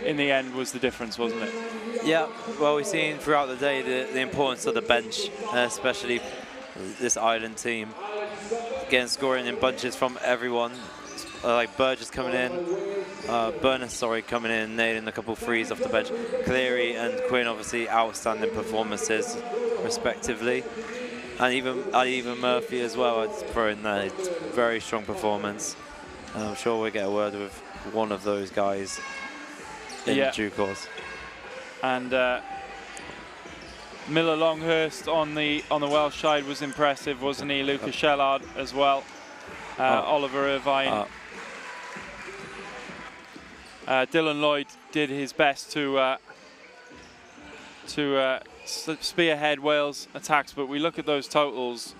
in the end was the difference, wasn't it? Yeah, well, we've seen throughout the day the importance of the bench, especially this Ireland team. Again, scoring in bunches from everyone, like Burgess coming in, Burness, coming in, nailing a couple threes off the bench. Cleary and Quinn, obviously, outstanding performances, respectively. And even Murphy as well, I'd throw in there. Very strong performance. And I'm sure we'll get a word with one of those guys in due course. And Miller Longhurst on the Welsh side was impressive, wasn't he? Lucas Shellard as well. Oliver Irvine. Dylan Lloyd did his best to spearhead Wales attacks, but we look at those totals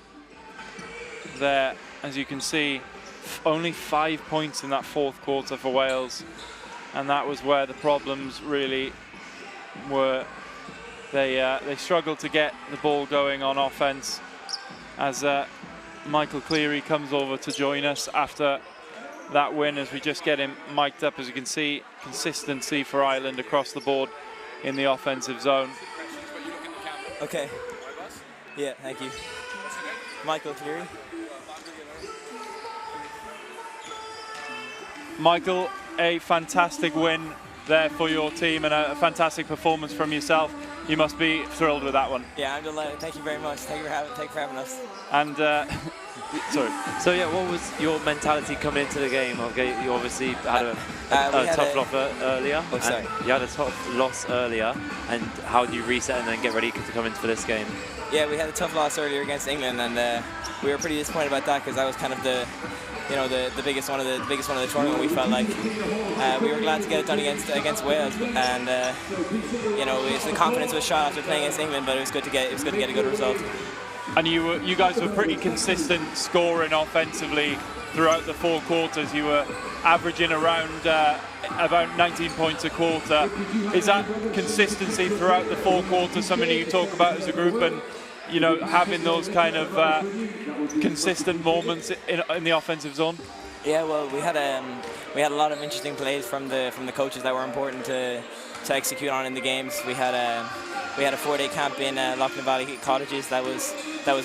there, as you can see, only 5 points in that 4th quarter for Wales, and that was where the problems really were. They struggled to get the ball going on offense, as Michael Cleary comes over to join us after that win, as we just get him mic'd up. As you can see, consistency for Ireland across the board in the offensive zone. Okay. Yeah, thank you. Michael Cleary. Michael, a fantastic win there for your team and a fantastic performance from yourself. You must be thrilled with that one. Yeah, I'm delighted. Thank you very much. Thank you for having us. And sorry. So yeah, what was your mentality coming into the game? Okay, you obviously had a tough loss earlier. Oh, sorry. You had a tough loss earlier, and how do you reset and then get ready to come into this game? Yeah, we had a tough loss earlier against England, and we were pretty disappointed about that because that was kind of the biggest one of the tournament. We felt like we were glad to get it done against Wales, and the confidence was shot after playing against England, but it was good to get a good result. And you guys were pretty consistent scoring offensively throughout the 4 quarters. You were averaging around about 19 points a quarter. Is that consistency throughout the 4 quarters something you talk about as a group, and having those kind of consistent moments in the offensive zone? Yeah, well, we had a lot of interesting plays from the coaches that were important to execute on in the games. We had a 4-day camp in Loughlin Valley Cottages that was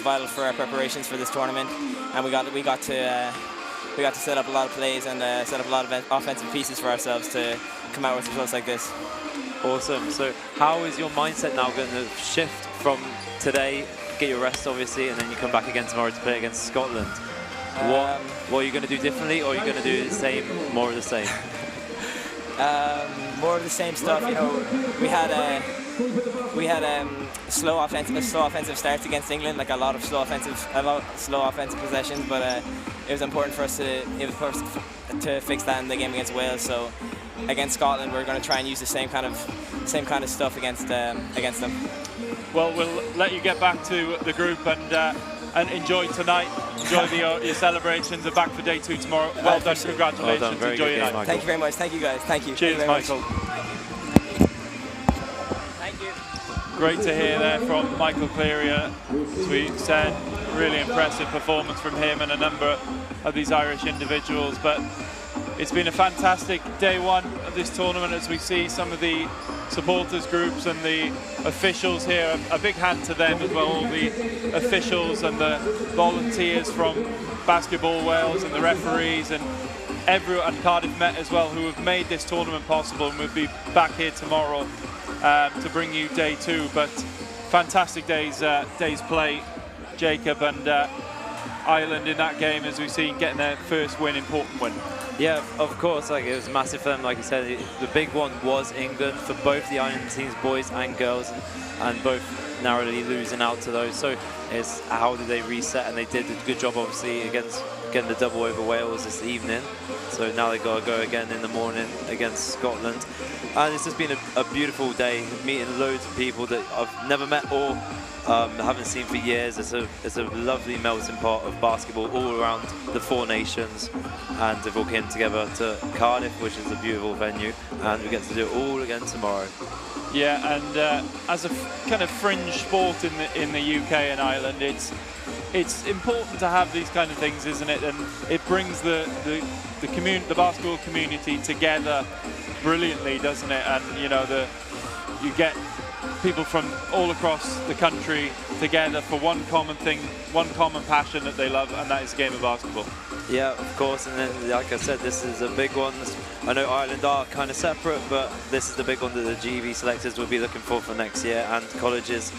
vital for our preparations for this tournament, and we got to set up a lot of plays and set up a lot of offensive pieces for ourselves to come out with results like this. Awesome. So how is your mindset now going to shift from today, get your rest obviously, and then you come back again tomorrow to play against Scotland? What are you going to do differently, or are you going to do the same, more of the same? More of the same stuff. We had slow offensive starts against England, like a lot of slow offensive possessions, but it was important for us to fix that in the game against Wales. So against Scotland, we're going to try and use the same kind of stuff against them. Well, we'll let you get back to the group and enjoy tonight. Enjoy your celebrations. Are back for day 2 tomorrow. Well done. Congratulations. Well done. Very enjoy good your game, night. Thank you very much. Thank you, guys. Thank you. Cheers, Michael. Thank you. Great to hear there from Michael Cleary. As we said, really impressive performance from him and a number of these Irish individuals. But it's been a fantastic day 1 of this tournament as we see some of the supporters groups and the officials here. A big hand to them as well, all the officials and the volunteers from Basketball Wales and the referees and everyone, and Cardiff Met as well, who have made this tournament possible, and we'll be back here tomorrow to bring you day 2. But fantastic day's play, Jacob, and Ireland in that game, as we've seen, getting their first win, important win. Yeah, of course, it was massive for them. Like you said, the big one was England for both the Ireland teams, boys and girls, and both narrowly losing out to those. So it's how did they reset, and they did a good job, obviously, against getting the double over Wales this evening. So now they've got to go again in the morning against Scotland. And it's just been a beautiful day, meeting loads of people that I've never met or haven't seen for years. It's a lovely melting pot of basketball all around the 4 nations, and they've all came together to Cardiff, which is a beautiful venue, and we get to do it all again tomorrow. Yeah, and as a kind of fringe sport in the UK and Ireland, it's important to have these kind of things, isn't it? And it brings the basketball community together brilliantly, doesn't it? And you get people from all across the country together for one common thing, one common passion that they love, and that is the game of basketball. Yeah, of course, and then, like I said, this is a big one. I know Ireland are kind of separate, but this is the big one that the GB selectors will be looking for next year, and colleges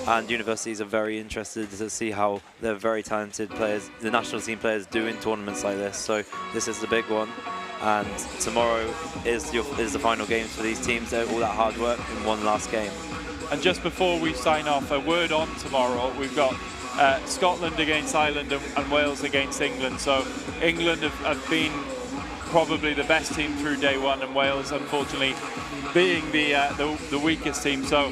and universities are very interested to see how their very talented players, the national team players, do in tournaments like this. So this is the big one, and tomorrow is the final games for these teams. All that hard work in one last game. And just before we sign off, a word on tomorrow. We've got Scotland against Ireland and Wales against England. So England have been probably the best team through day 1, and Wales, unfortunately, being the weakest team. So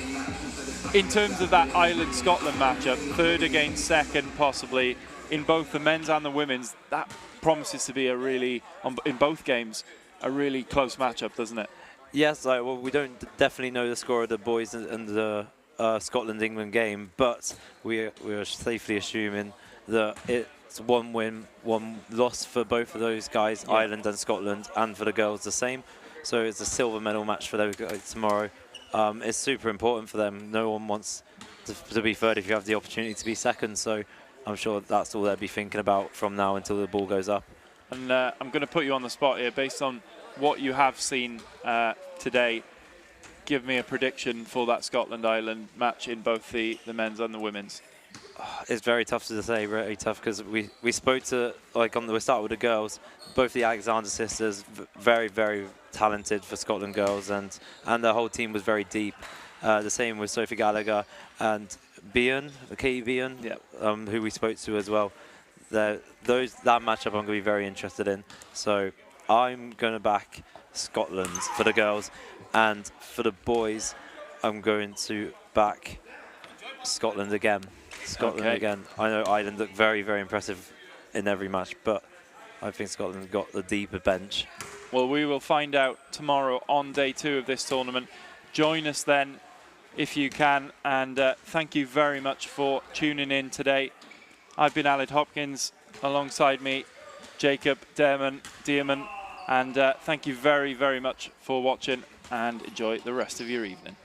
in terms of that Ireland-Scotland matchup, 3rd against 2nd possibly, in both the men's and the women's, that promises to be in both games, a really close matchup, doesn't it? Yes, well, we don't definitely know the score of the boys and the Scotland-England game, but we are safely assuming that it's 1 win, 1 loss for both of those guys, yeah. Ireland and Scotland, and for the girls the same. So it's a silver medal match for those guys tomorrow. It's super important for them. No one wants to be 3rd if you have the opportunity to be 2nd, so I'm sure that's all they'll be thinking about from now until the ball goes up. And I'm going to put you on the spot here, based on what you have seen today, give me a prediction for that Scotland-Ireland match in both the men's and the women's. It's very tough to say, very tough, because we spoke to, like, we start with the girls, both the Alexander sisters, very, very talented for Scotland girls, and the whole team was very deep. The same with Sophie Gallagher and Bean, Katie Bean, who we spoke to as well. That matchup I'm going to be very interested in. So I'm going to back Scotland for the girls, and for the boys, I'm going to back Scotland again. Again. I know Ireland look very, very impressive in every match, but I think Scotland got the deeper bench. Well, we will find out tomorrow on day 2 of this tournament. Join us then if you can, and thank you very much for tuning in today. I've been Aled Hopkins, alongside me Jacob Dearman, and thank you very, very much for watching, and enjoy the rest of your evening.